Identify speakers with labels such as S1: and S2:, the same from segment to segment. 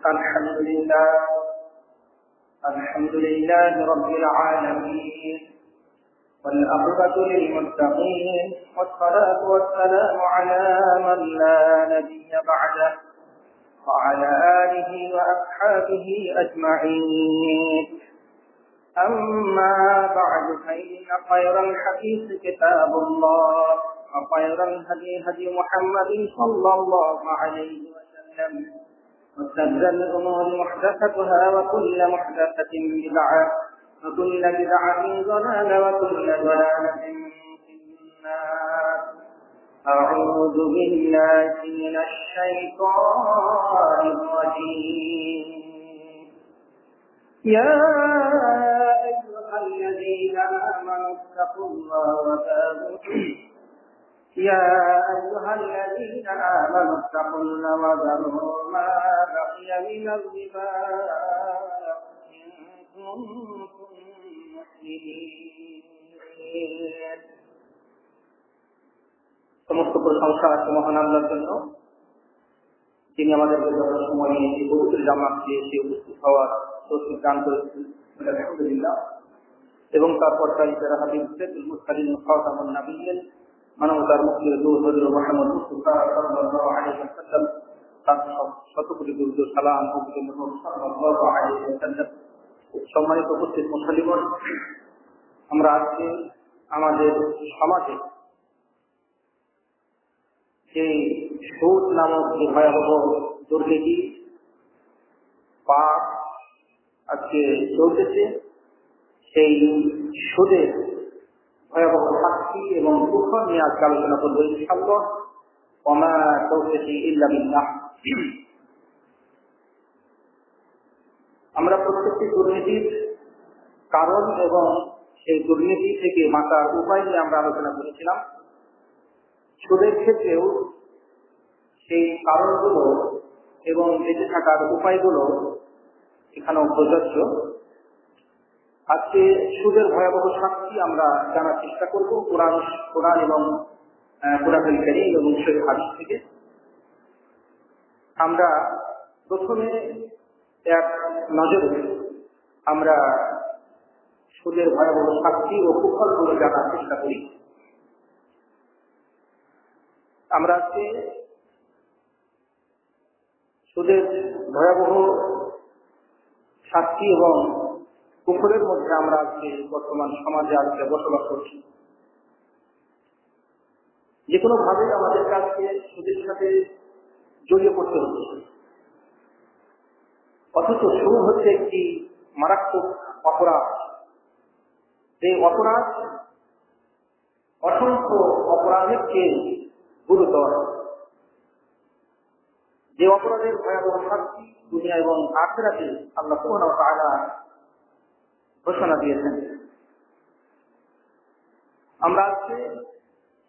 S1: الحمد لله رب العالمين، والعاقبة للمتقين، والصلاة والسلام على من لا نبي بعده وعلى آله وأصحابه أجمعين. أما بعد، فإن خير الحديث كتاب الله، وخير الهدي هدي محمد صلى الله عليه وسلم، وشر الأمور محدثاتها، وكل محدثة بدعة، وكل بدعة ضلالة، وكل ضلالة في النار. أعوذ بالله من الشيطان الرجيم. يا أيها الذين آمنوا اتقوا الله وذروا ما بقي من الربا إن كنتم مؤمنين। সমস্ত প্রশংসা আছে মহান আল্লাহর জন্য, যিনি আমাদেরকে যত সময় এই পবিত্র জামাতে এসে উপস্থিত হওয়ার তৌফিক দান করেছেন, আলহামদুলিল্লাহ। এবং তারপর তার হাবিব সাইয়্যিদুল মুরসালিন খাতামুন নবিয়্যিন, মানবতার মুক্তি নূর মুহাম্মদ মুস্তাফা সাল্লাল্লাহু আলাইহি ওয়াসাল্লাম, তার শত কোটি দুরূদ ও সালাম ও নূর সাল্লাল্লাহু আলাইহি ওয়াসাল্লাম। সম্মানিত উপস্থিত মুসলিমগণ, আমরা আজকে আমাদের সমাজে যে সুদ নামক যে ভয়াবহ দুর্নীতি পাপ আজকে চলতেছে, সেই সুদের ভয়াবহ শাস্তি এবং কুফর নিয়ে আজকে আলোচনা করবো ইনশাআল্লাহ। ওমা তাওফীকি ইল্লা বিল্লাহ। আমরা প্রত্যেকটি দুর্নীতির কারণ এবং সেই দুর্নীতি থেকে বাঁচার উপায় নিয়ে আমরা আলোচনা করেছিলাম। সুদের ক্ষেত্রেও সেই কারণগুলো এবং বেঁচে থাকার উপায়গুলো এখানেও প্রযোজ্য। আজকে সুদের ভয়াবহ শাস্তি আমরা জানার চেষ্টা করব কোরআন এবং কুরআনুল কারীম এবং সহিহ হাদিস থেকে। আমরা প্রথমে এক নজরে আমরা সুদের ভয়াবহ শাস্তি ও কুফরগুলো জানার চেষ্টা করি। আমরা আজকে সুদের ভয়াবহ শাস্তি এবং কুফরের মধ্যে আমরা আজকে বর্তমান সমাজে আজকে বসবাস করছি। যে কোনো ভাবে আমাদের কাছে সুদের সাথে জড়িয়ে পড়তে হচ্ছে, অথচ সুদ হচ্ছে একটি মারাত্মক অপরাধ। এই অপরাধ অসংখ্য অপরাধের চেয়ে গুরুতর। যে অপরাধের ভয়াবহ শাস্তি দুনিয়া এবং আখিরাতে আল্লাহ সুবহানাহু ওয়া তাআলা ঘোষণা দিয়েছেন। আমরা আজকে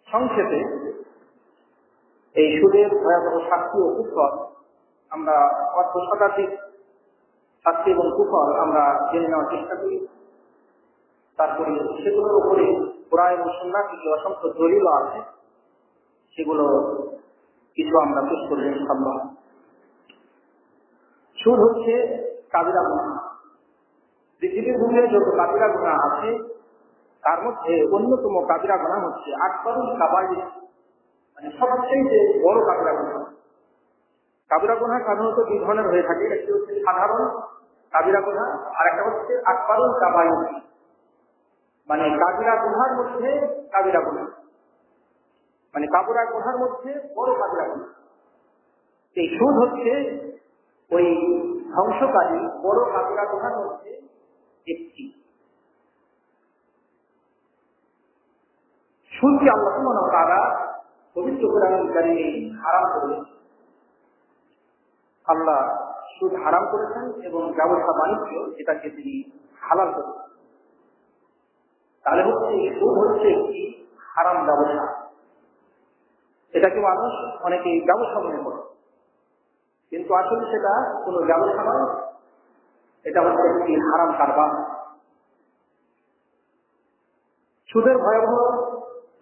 S1: সংক্ষেপে এই সুদের ভয়াবহ শাস্তি ও কুফর, আমরা অর্ধ শতাধিক শাস্তি এবং কুফর আমরা জেনে নেওয়ার চেষ্টা করি। তারপরে সেগুলোর উপরে কোরআন এবং সুন্নাহ থেকে অসংখ্য দলিল আছে, সেগুলো কিছু আমরা পেশ করব ইনশাআল্লাহ। সুদ হচ্ছে কাবিরা গুনাহ। পৃথিবীর বুকে যত কাবিরা গুনাহ আছে তার মধ্যে অন্যতম কাবিরা গুনাহ হচ্ছে আকবারুল কাবাইর, মানে সবচেয়ে বড় কাবিরা গুনাহ। কাবিরা গুনাহ সাধারণত দুই ধরনের হয়ে থাকে, একটি হচ্ছে সাধারণ কাবিরা গুনাহ, আর একটা হচ্ছে আকবারুল কাবাইর, মানে কাবিরা গুনাহর মধ্যে কাবিরা গুনাহ, মানে কাবিরা গুনাহর মধ্যে বড় কাবিরা গুনাহ। এই সুদ হচ্ছে ওই ধ্বংসকারী বড় কাবিরা গুনাহর মধ্যে একটি। সুদকে আল্লাহ সুবহানাহু ওয়া তাআলা পবিত্র কোরআনুল কারীমে হারাম করেছেন। আল্লাহ সুদ হারাম করেছেন এবং ব্যবসা বাণিজ্য এটাকে তিনি হালাল করেছেন। তাহলে হচ্ছে সুদ হচ্ছে একটি হারাম ব্যবসা। এটাকে মানুষ অনেকেই ব্যবসা মনে করে, কিন্তু আসলে সেটা কোনো ব্যবসা নয়, এটা হচ্ছে একটি হারাম কারবার। সুদের ভয়াবহ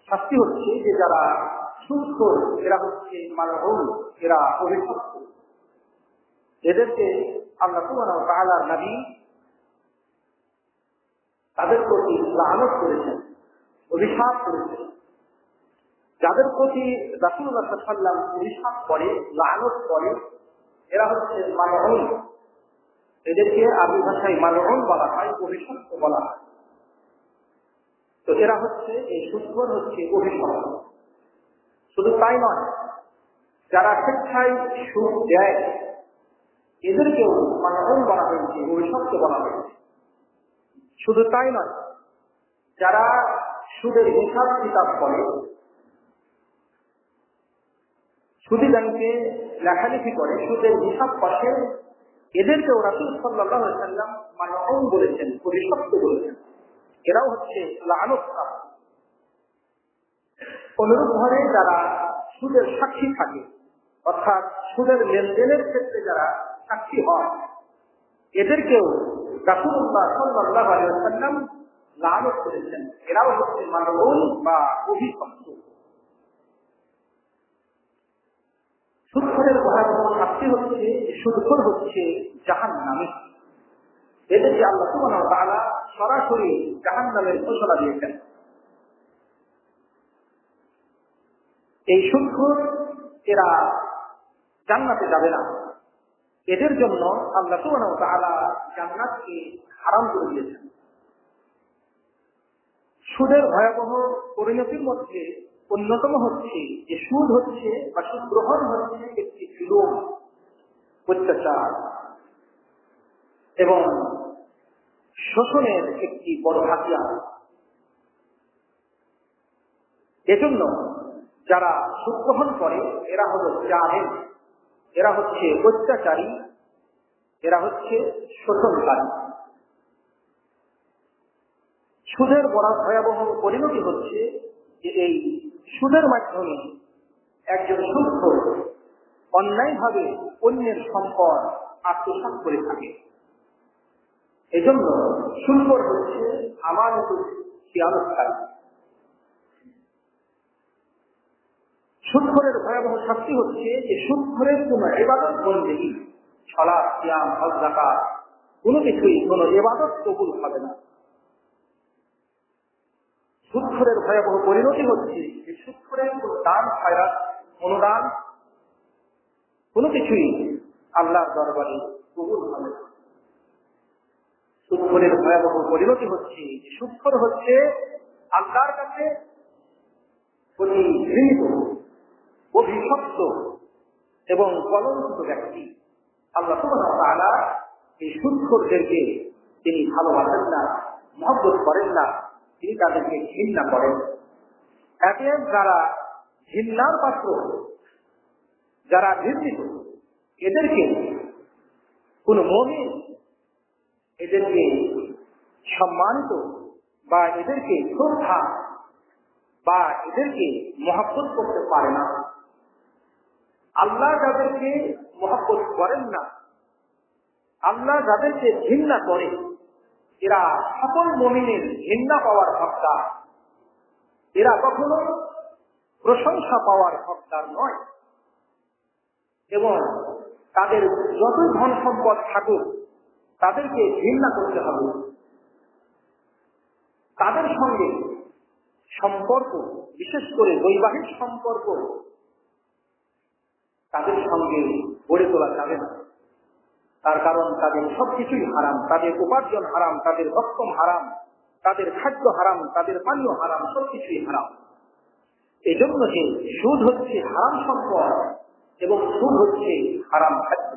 S1: শাস্তি হচ্ছে যে যারা সুদখোর, এরা হচ্ছে মালউন, এরা অভিশপ্ত। এদেরকে আল্লাহ সুবহানাহু ওয়া তাআলার নবী তাদের প্রতি লানত করেছেন, অভিশাপ করেছেন। যাদের প্রতি রাসূলুল্লাহ সাল্লাল্লাহু আলাইহি ওয়াসাল্লাম অভিশাপ করে, লানত করে, এরা হচ্ছে মালউন। এদেরকে আরবি ভাষায় মালউন বলা হয়, অভিশপ্ত বলা হয়। তো এরা হচ্ছে, এই সুদখোর হচ্ছে অভিশপ্ত। শুধু তাই নয়, যারা স্বেচ্ছায় সুদ দেয় এদেরকেও মালউন বলা হয়েছে, অভিশপ্ত বলা হয়েছে। শুধু তাই নয়, যারা সুদের হিসাব কিতাব করে, সুদী ব্যাংকে লেখালেখি করে, সুদের হিসাব কষে, এদেরকেও রাসূল সাল্লাল্লাহু আলাইহি ওয়াসাল্লাম মালউন বলেছেন, অভিশপ্ত বলেছেন। এরাও হচ্ছে লানতকারী। অনুরূপভাবে যারা সুদের সাক্ষী থাকে, অর্থাৎ সুদের লেনদেনের ক্ষেত্রে যারা সাক্ষী হয়, এদেরকেও রাসূলুল্লাহ সাল্লাল্লাহু আলাইহি ওয়াসাল্লাম লানত করেছেন। এরাও হচ্ছে মালউন বা অভিশপ্ত। সুদখোরের ভয়াবহ শাস্তি হচ্ছে, সুদখোর হচ্ছে জাহান্নামী। এদেরকে আল্লাহ সুবহানাহু ওয়া তাআলা সরাসরি জাহান্নামের ঘোষণা দিয়েছেন। এই সুদখোর এরা জান্নাতে যাবে না। এদের জন্য আল্লাহ সুবহানাহু ওয়া তাআলা জান্নাতকে হারাম করে দিয়েছেন। সুদের ভয়াবহ পরিণতির মধ্যে অন্যতম হচ্ছে যে সুদ হচ্ছে বা সুদ গ্রহণ হচ্ছে একটি জুলুম, অত্যাচার এবং শোষণের একটি বড় হাতিয়ার। এজন্য যারা সুদ গ্রহণ করে এরা হল জালেম, এরা হচ্ছে অত্যাচারী, এরা হচ্ছে শোষণকারী। সুদের বড় ভয়াবহ পরিণতি হচ্ছে যে এই সুদের মাধ্যমে একজন সুদখোর অন্যায়ভাবে অন্যের সম্পদ আত্মসাৎ করে থাকে। এজন্য সুদখোর হচ্ছে আমানতের খিয়ানতকারী। সুদখোরের ভয়াবহ শাস্তি হচ্ছে যে সুদখোরের কোন ইবাদত বন্দেগী, সালাত, সিয়াম, হজ, যাকাত কোনো কিছুই, কোনো ইবাদত কবুল হবে না। সুদখোরের ভয়াবহ পরিণতি হচ্ছে যে সুদখোরের কোন দান, খয়রাত, অনুদান কোনো কিছুই আল্লাহর দরবারে কবুল হবে না। সুদখোরের ভয়াবহ পরিণতি হচ্ছে যে সুদখোর হচ্ছে আল্লাহর কাছে অতি ঘৃণিত, অভিশপ্ত এবং কলঙ্কিত ব্যক্তি। আল্লাহ সুবহানাহু ওয়া তাআলা এই সুদখোরদেরকে তিনি ভালোবাসেন না, মহব্বত করেন না, তিনি তাদেরকে ঘৃণা করেন। এতে যারা ঘৃণার পাত্র, যারা ঘৃণিত, এদেরকে কোন মুমিন এদেরকে সম্মানিত বা এদেরকে শ্রদ্ধা বা এদেরকে মহব্বত করতে পারে না। আল্লাহ যাদেরকে মহব্বত করেন না, আল্লাহ যাদেরকে ঘৃণা করে, এরা সকল মুমিনের ঘৃণা পাওয়ার হকদার। এরা কখনো প্রশংসা পাওয়ার হকদার নয়। এবং তাদের যতই ধন সম্পদ থাকুক, তাদেরকে ঘৃণা করতে হবে। তাদের সঙ্গে সম্পর্ক, বিশেষ করে বৈবাহিক সম্পর্ক, তাদের সঙ্গে গড়ে তোলা যাবে না। তার কারণ তাদের সবকিছুই হারাম, তাদের উপার্জন হারাম, তাদের রক্ষম হারাম, তাদের খাদ্য হারাম, তাদের পানীয় হারাম, সবকিছুই হারাম। এই জন্য যে সুদ হচ্ছে হারাম সম্পদ এবং সুদ হচ্ছে হারাম খাদ্য।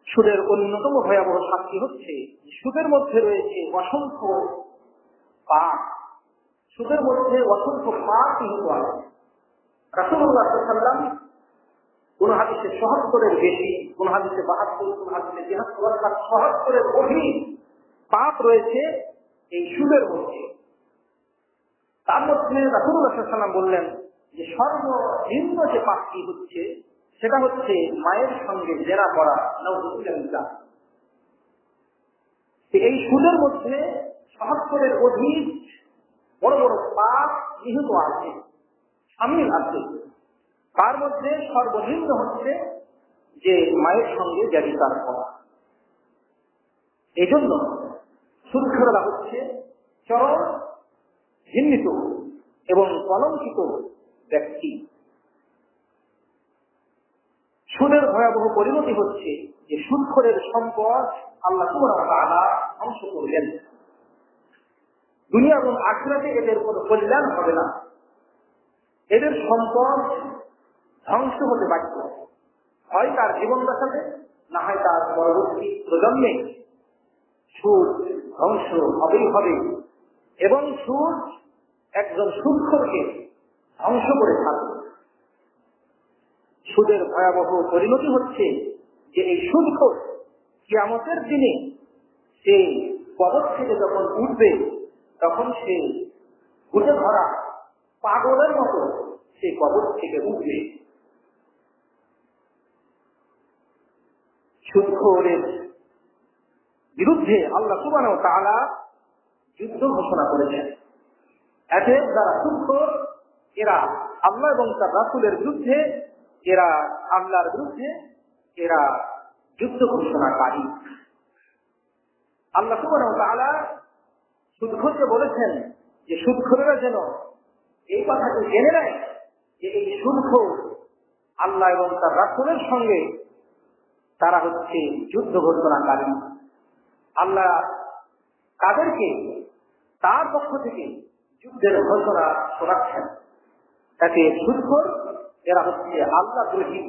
S1: সুদের অন্যতম ভয়াবহ শাস্তি হচ্ছে সুদের মধ্যে রয়েছে অসংখ্য পাপ। সুদের মধ্যে অসংখ্য পাপ নিহিত আছে। রাসূলুল্লাহ সাল্লাল্লাহু আলাইহি ওয়াসাল্লাম কোন হাদিসে ৭৭-এর বেশি, কোন হাদিসে ৭২, কোন হাদিসে ৭৩, অর্থাৎ ৭৭-এর অধিক পাপ রয়েছে এই সুদের মধ্যে। তার মধ্যে রাসূলুল্লাহ সাল্লাল্লাহু আলাইহি ওয়াসাল্লাম বললেন যে সর্বনিম্ন যে পাপটি হচ্ছে সেটা হচ্ছে মায়ের সঙ্গে জেনা করা, নাউযুবিল্লাহ। এই সুদের মধ্যে ৭৭-এর অধিক বড় বড় পাপ নিহিত আছে, শামিল আছে। তার মধ্যে সর্বনিম্ন হচ্ছে যে মায়ের সঙ্গে ব্যভিচার করা। এই জন্য সুদখোররা হচ্ছে চরম ঘৃণিত এবং কলঙ্কিত ব্যক্তি। সুদের ভয়াবহ পরিণতি হচ্ছে যে সুদখোরের সম্পদ আল্লাহ সুবহানাহু ওয়া তাআলা ধ্বংস করলেন। দুনিয়া এবং আখিরাতে এদের কোনো কল্যাণ হবে না। এদের সম্পদ ধ্বংস হতে বাধ্য, হয় তার জীবন দশাতে, না হয় তার পরবর্তী প্রজন্মে সুদ ধ্বংস হবেই হবে। এবং সুদ একজন সুদখোরকে ধ্বংস করে থাকবে। সুদের ভয়াবহ পরিণতি হচ্ছে যে এই সুদখোর কিয়ামতের দিনে সে কবর থেকে যখন উঠবে, তখন সে উঠে ধরা পাগলের মতো সে কবর থেকে উঠবে। সুদখোরের বিরুদ্ধে আল্লাহ সুবহানাহু ওয়া তাআলা যুদ্ধ ঘোষণা করেছেন। এতে যারা সুদখোর এরা আল্লাহ এবং তার রাসূলের বিরুদ্ধে, এরা আল্লাহর বিরুদ্ধে এরা যুদ্ধ ঘোষণাকারী। আল্লাহ সুবহানাহু ওয়া তাআলা সুদখোরকে বলেছেন যে সুদখোরেরা যেন এই কথাটি জেনে নেয় যে এই সুদখোর আল্লাহ এবং তার রাসূলের সঙ্গে তারা হচ্ছে যুদ্ধ ঘোষণাকারী। আল্লাহ তাদেরকে তার পক্ষ থেকে যুদ্ধের ঘোষণা শোনাচ্ছেন। তাতে সুদখোর এরা হচ্ছে আল্লাহ দ্রোহী,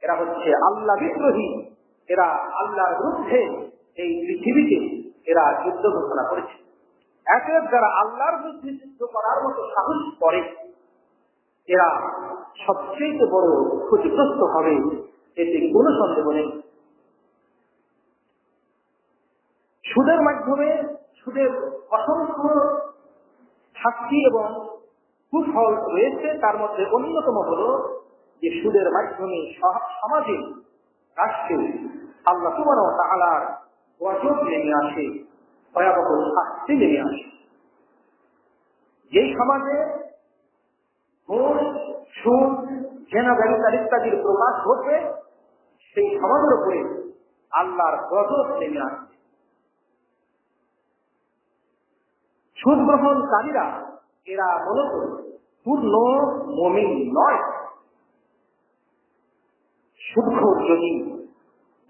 S1: এরা হচ্ছে আল্লাহ বিদ্রোহী, এরা আল্লাহর বিরুদ্ধে এই পৃথিবীতে এরা যুদ্ধ ঘোষণা করেছে। একে যারা আল্লাহর বিরুদ্ধে যুদ্ধ করার মতো সাহস করে, এরা সবচেয়ে বড় ক্ষতিগ্রস্ত হবে, এতে কোনো সন্দেহ নেই। সুদের মাধ্যমে সুদের অসংখ্য শাস্তি এবং কুফল রয়েছে। তার মধ্যে অন্যতম হল যে সুদের মাধ্যমে সমাজে, রাষ্ট্রে আল্লাহ সুবহানাহু ওয়া তাআলার গজব নেমে আসে, ভয়াবহ শাস্তি নেমে আসে। যেই সমাজে ঘুষ, সুদ, জেনা, ব্যভিচার ইত্যাদির প্রকাশ ঘটবে, সেই সমাজের উপরে আল্লাহর গজব নেমে আসে। সুদ গ্রহণকারীরা এরা মূলত পূর্ণ মুমিন নয়। সুদখোর যদি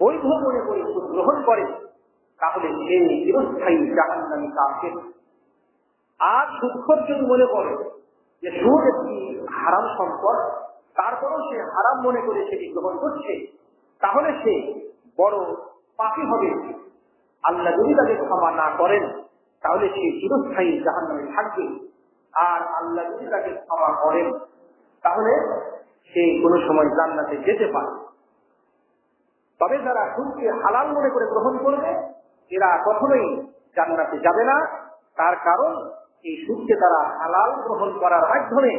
S1: বৈধ মনে করে সুদ গ্রহণ করে, তাহলে সে চিরস্থায়ী জাহান্নামী কাফের। আর সুদখোর যদি মনে করে যে সুদ একটি হারাম সম্পদ, তারপরও সে হারাম মনে করে সেটি গ্রহণ করছে, তাহলে সে বড় পাপী হবে। আল্লাহ যদি তাকে ক্ষমা না করেন, তাহলে সে চিরস্থায়ী জাহান্নামে থাকবে। আর আল্লাহ যদি তাকে ক্ষমা করেন, তাহলে সে কোনো সময় জান্নাতে যেতে পারে। তবে যারা সুদকে হালাল মনে করে গ্রহণ করবে, এরা কখনোই জান্নাতে যাবে না। তার কারণ এই সুদকে তারা হালাল গ্রহণ করার মাধ্যমে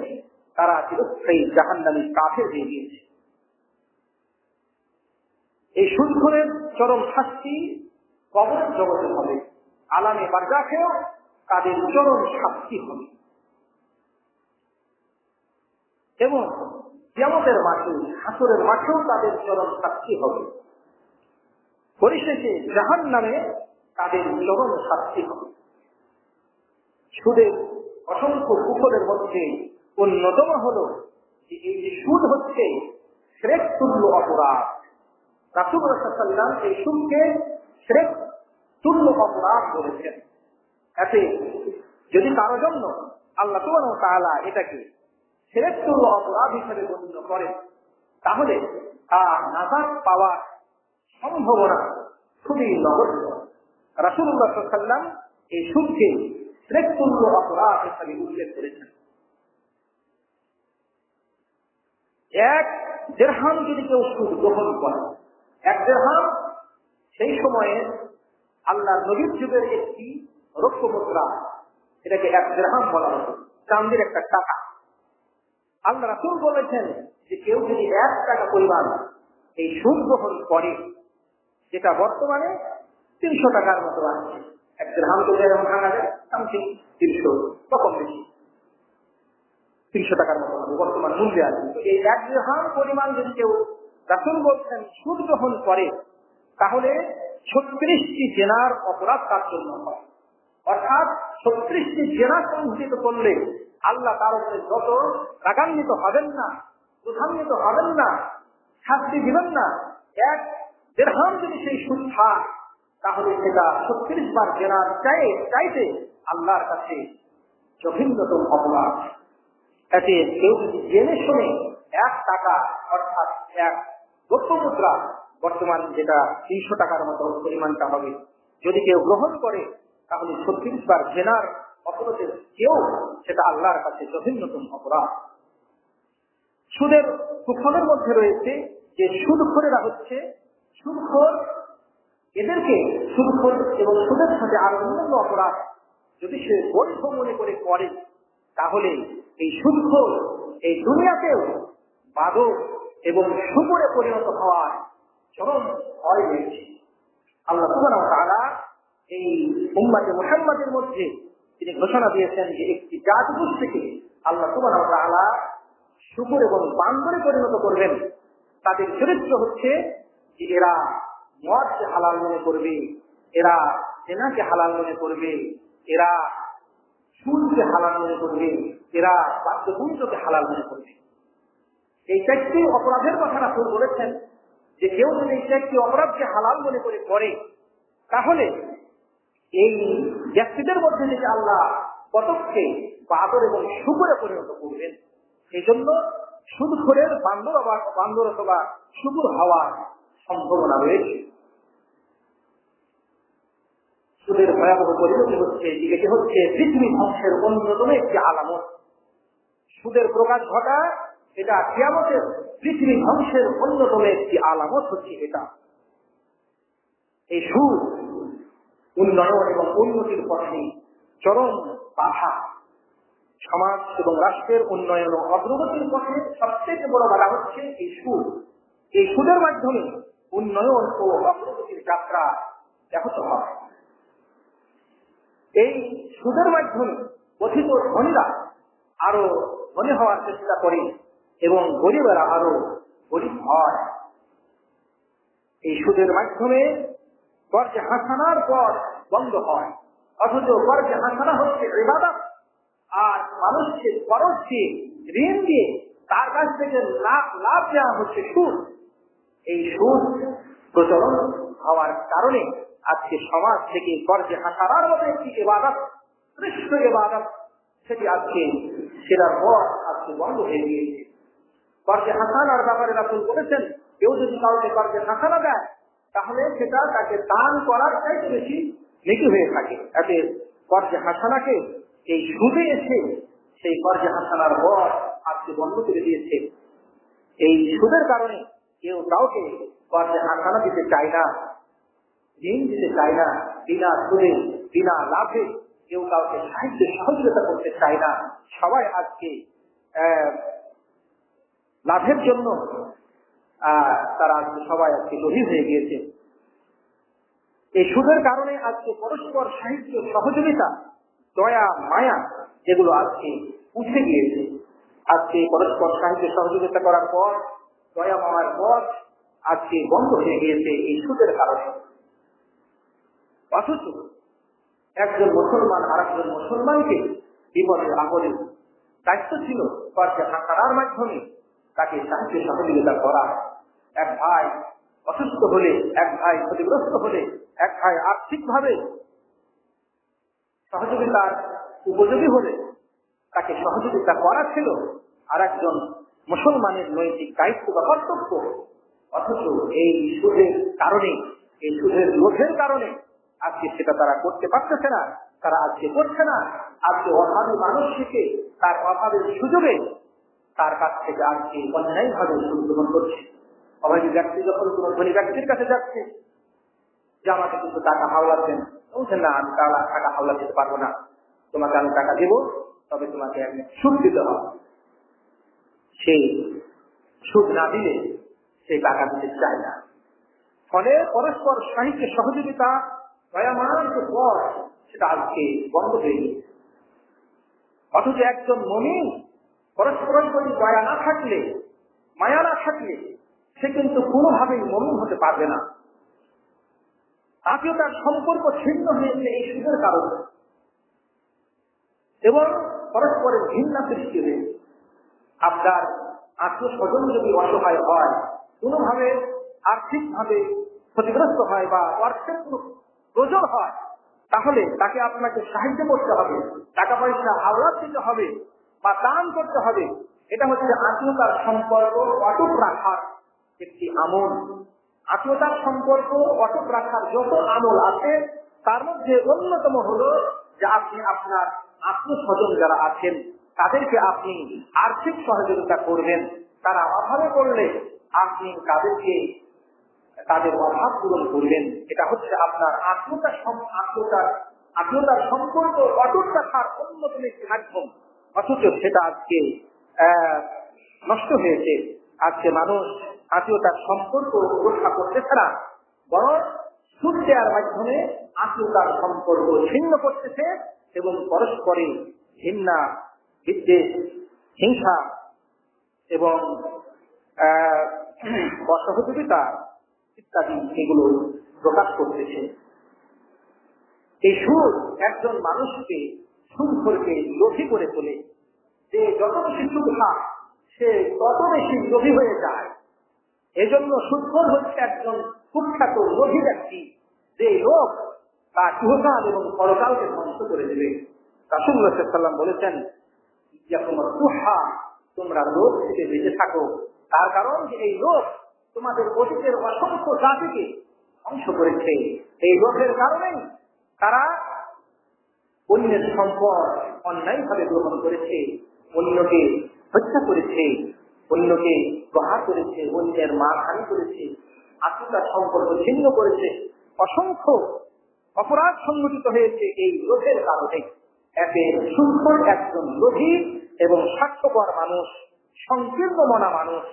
S1: তারা চিরস্থায়ী জাহান্নামী কাফের হয়ে গিয়েছে। এই সুদখোরের চরম শাস্তি কবর জগতে হবে, আলামে বারজাখেও তাদের চরম শাস্তি হবে, এবং কিয়ামতের মাঠে, হাসরের মাঠেও তাদের চরম শাস্তি হবে। পরিশেষে জাহান্নামে তাদের চরম শাস্তি হবে। সুদের অসংখ্য কুফলের মধ্যে অন্যতম হল যে এই যে সুদ হচ্ছে শিরক তুল্য অপরাধ। রাসূলুল্লাহ সাল্লাল্লাহু আলাইহি ওয়াসাল্লাম এই সুদকে শিরক তুল্য অপরাধ বলেছেন। এতে যদি কারো জন্য আল্লাহ সুবহানাহু ওয়া তাআলা এটাকে শিরক তুল্য অপরাধ হিসেবে গণ্য করেন, তাহলে তার নাজাত পাওয়ার সম্ভাবনা খুবই নগণ্য। রাসূলুল্লাহ সাল্লাল্লাহু আলাইহি ওয়াসাল্লাম এই সুদকে শিরক তুল্য অপরাধ হিসেবে উল্লেখ করেছেন। এক দিরহাম যদি কেউ সুদ গ্রহণ করে, এক দিরহাম সেই সময়ে আল্লাহ নবীর যুগের একটি রৌপ্য মুদ্রা, এটাকে এক দিরহাম বলা হতো, চাঁদের একটা টাকা। আল্লাহ রাসূল বলেছেন যে কেউ যদি 1 টাকা পরিমাণ এই সুদ গ্রহণ করে, যেটা বর্তমানে 300 টাকার মতো আছে। এক দিরহাম তো যেমন ভাঙা যায় সামথিং 300 কম বেশি। 300 টাকার মতো হবে বর্তমান মূল্যে আছে। তো এই 1 দিরহাম পরিমাণ যদি কেউ, রাসূল বলছেন, সুদ গ্রহণ করে, তাহলে 36টি জেনার অপরাধ তার জন্য হয়। অর্থাৎ 36টি জেনা সংঘটিত করলে আল্লাহ তার উপরে যত রাগান্বিত হবেন না, ক্রোধান্বিত হবেন না, শাস্তি দিবেন না। 1 দিরহাম যদি সেই সুদ খায়, তাহলে সেটা 36 বার জেনার চাইতে আল্লাহর কাছে জঘন্যতম অপরাধ। এতে কেউ যদি জেনে শুনে 1 টাকা অর্থাৎ 1 রৌপ্য মুদ্রা, বর্তমান যেটা 300 টাকার মতো পরিমাণটা হবে, যদি কেউ গ্রহণ করে, তাহলে 36 বার জেনার অপরাধের কেউ সেটা আল্লাহর কাছে জঘন্যতম অপরাধ। সুদের কুফলের মধ্যে রয়েছে যে সুদখোরেরা হচ্ছে সুদখোর, এদেরকে সুদখোর এবং সুদের সাথে আরো অন্যান্য অপরাধ যদি সে বৈধ মনে করে, তাহলে এই সুদখোর এই দুনিয়াতেও বাদক এবং শুকরে পরিণত হওয়ার চরম ভয় রয়েছে। আল্লাহ সুবহানাহু ওয়া তাআলা এই উম্মতে মুহাম্মাদের মধ্যে তিনি ঘোষণা দিয়েছেন যে একটি জাতিগোষ্ঠীকে আল্লাহ সুবহানাহু ওয়া তাআলা শুকর এবং বান্দরে পরিণত করবেন। তাদের চরিত্র হচ্ছে যে এরা মদকে হালাল মনে করবে, এরা জেনাকে হালাল মনে করবে, এরা সুদকে হালাল মনে করবে, এরা বাদ্যযন্ত্রকে হালাল মনে করবে। এই 4টি অপরাধের কথা রাসূল বলেছেন যে কেউ যদি এই 4টি অপরাধকে হালাল মনে করে, তাহলে এই ব্যক্তিদের মধ্যে থেকে আল্লাহ কতককে বাদর এবং শুকরে পরিণত করবেন। সেই জন্য সুদখোরের বান্দর অথবা শুকর হওয়ার সম্ভাবনা রয়েছে। সুদের ভয়াবহ পরিণতি হচ্ছে, এটি হচ্ছে পৃথিবী ধ্বংসের অন্যতম একটি আলামত। সুদের প্রকাশ ঘটা, এটা কিয়ামতের পৃথিবী ধ্বংসের অন্যতম একটি আলামত হচ্ছে এটা। এই সুদ উন্নয়ন এবং উন্নতির পথে চরম বাধা। সমাজ এবং রাষ্ট্রের উন্নয়ন ও অগ্রগতির পথে সবচেয়ে বড় বাধা হচ্ছে এই সুদ। এই সুদের মাধ্যমে উন্নয়ন ও অগ্রগতির যাত্রা ব্যাহত হয়। এই সুদের মাধ্যমে কথিত ধনীরা আরো ধনী হওয়ার চেষ্টা করে এবং গরিবেরা আরো গরিব হয়। এই সুদের মাধ্যমে কর্জে হাসানার পর বন্ধ হয়, অথচ কর্জে হাসানা হচ্ছে ইবাদত, আর মানুষকে খরচ দিয়ে ঋণ দিয়ে তার কাছ থেকে লাভ দেওয়া হচ্ছে সুদ। এই সুদ প্রচলন হওয়ার কারণে আজকে সমাজ থেকে কর্জে হাসানার মতো একটি ইবাদত, শ্রেষ্ঠ ইবাদত, সেটি আজকে সেটার পর আজকে বন্ধ হয়ে গিয়েছে। কর্জে হাসানার ব্যাপারে রাসূল বলেছেন, কেউ যদি কাউকে কর্জে হাসানা দেয়, তাহলে সেটা তাকে দান করার চাইতে বেশি নেকি হয়ে থাকে। এতে কর্জে হাসানাকে এই সুদে এসে সেই কর্জে হাসানার পর আজকে বন্ধ করে দিয়েছে। এই সুদের কারণে কেউ কাউকে কর্জে হাসানা দিতে চায় না, ঋণ দিতে চায় না, বিনা সুদে বিনা লাভে কেউ কাউকে সাহায্য সহযোগিতা করতে চায় না। সবাই আজকে লাভের জন্য তারা সবাই আজকে লোভী হয়ে গিয়েছে। এই সুদের কারণে আজকে পরস্পর সাহায্য সহযোগিতা, দয়া মায়া, এগুলো আজকে উঠে গিয়েছে। আজকে পরস্পর সাহায্য সহযোগিতা করার পর দয়া মায়ার পর আজকে বন্ধ হয়ে গিয়েছে এই সুদের কারণে। অথচ একজন মুসলমান আর একজন মুসলমানকে বিপদের আপদে দায়িত্ব ছিল কর্জে হাসানার মাধ্যমে তাকে সাহায্য সহযোগিতা করা। এক ভাই অসুস্থ হলে, এক ভাই ক্ষতিগ্রস্ত হলে, এক ভাই আর্থিকভাবে সহযোগিতার উপযোগী হলে তাকে সহযোগিতা করা ছিল আর একজন মুসলমানের নৈতিক দায়িত্ব বা কর্তব্য। অথচ এই সুদের কারণে, এই সুদের লোভের কারণে আজকে সেটা তারা করতে পারতেছে না, তারা আজকে করছে না। আজকে অভাবী মানুষকে তার অভাবের সুযোগে তার কাছ থেকে আজকে অন্যায়ভাবে সুদ গ্রহণ করছে। অভাবী ব্যক্তি যখন কোন ধনী ব্যক্তির কাছে যাচ্ছে যে আমাকে কিছু টাকা হাওলা দেন, বলছেন না আমি টাকা হাওলা দিতে পারবো না, তোমাকে আমি টাকা দেবো, তবে তোমাকে আমি সুদ দিতে হবে। সেই সুদ না দিলে সে টাকা দিতে চায় না। ফলে পরস্পর সাহিত্য সহযোগিতা দয়ামানকে পর সেটা আজকে বন্ধ হয়ে গেছে। অথচ একজন মুমিন পরস্পরের প্রতি দয়া না থাকলে, মায়া না থাকলে সে কিন্তু কোনোভাবেই মমিন হতে পারবে না। আত্মীয়তার সম্পর্ক ছিন্ন হয়েছে এই সুদের কারণে, এবং পরস্পরের ঘৃণা সৃষ্টি হয়েছে। আপনার আত্মীয় স্বজন যদি অসহায় হয়, কোনোভাবে আর্থিকভাবে ক্ষতিগ্রস্ত হয় বা অর্থের কোনো প্রয়োজন হয়, তাহলে তাকে আপনাকে সাহায্য করতে হবে, টাকা পয়সা হাওলাত দিতে হবে বা দান করতে হবে। এটা হচ্ছে আত্মীয়তার সম্পর্ক অটুট রাখার একটি আমল। আত্মীয়তার সম্পর্ক অটুট রাখার যত আমল আছে তার মধ্যে অন্যতম হলো যে আপনি আপনার আত্মীয় স্বজন যারা আছেন তাদেরকে আপনি আর্থিক সহযোগিতা করবেন। তারা অভাবে পড়লে আপনি তাদেরকে তাদের অভাব পূরণ করবেন। এটা হচ্ছে আপনার আত্মীয়তার সম্পর্ক অটুট রাখার অন্যতম একটি মাধ্যম। অথচ সেটা আজকে নষ্ট হয়েছে। আজকে মানুষ আত্মীয়তার সম্পর্ক রক্ষা করতেছে না, বরং সুদ দেওয়ার মাধ্যমে আত্মীয়তার সম্পর্ক ছিন্ন করতেছে এবং পরস্পরে ঘৃণা, বিদ্বেষ, হিংসা এবং অসহযোগিতা ইত্যাদি এগুলো প্রকাশ করতেছে। এই সুদ একজন মানুষকে সুদখোরকে লোভী করে তোলে, যে যত বেশি সুদ খায় সে তত বেশি লোভী হয়ে যায়। এজন্য সুদখোর হচ্ছে একজন কুখ্যাত লোভী ব্যক্তি, যে লোক তার ইহকাল এবং পরকালকে ধ্বংস করে দেবে। রাসূলুল্লাহ সাল্লাল্লাহু আলাইহি ওয়াসাল্লাম বলেছেন, তোমরা লোভ থেকে বেঁচে থাকো, তার কারণ যে এই লোভ তোমাদের অতীতের অসংখ্য জাতিকে ধ্বংস করেছে। এই লোভের কারণেই তারা অন্যের সম্পদ অন্যায়ভাবে গ্রহণ করেছে, অন্যকে হত্যা করেছে, অন্যকে প্রহার করেছে, অন্যের মানহানি করেছে, আত্মীয়তার সম্পর্ক ছিন্ন করেছে। অসংখ্য অপরাধ সংঘটিত হয়েছে এই লোভের কারণে। এতে সুদখোর একজন লোভী এবং স্বার্থপর মানুষ, সংকীর্ণ মনা মানুষ।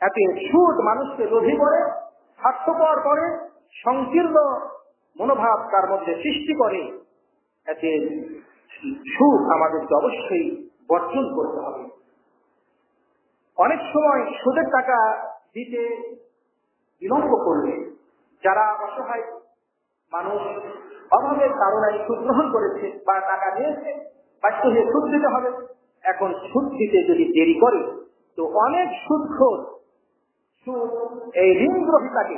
S1: এতে সুদ মানুষকে লোভী করে, স্বার্থপর করে, সংকীর্ণ মনোভাব তার মধ্যে সৃষ্টি করে। এতে সুদ আমাদেরকে অবশ্যই বর্জন করতে হবে। অনেক সময় সুদের টাকা দিতে বিলম্ব করলে যারা অসহায় মানুষ অভাবের কারণে সুদ গ্রহণ করেছে বা টাকা নিয়েছে, বাধ্য হয়ে সুদ দিতে হবে। এখন সুদ দিতে যদি দেরি করে তো অনেক সুদখোর সুদ এই ঋণ গ্রহীতাকে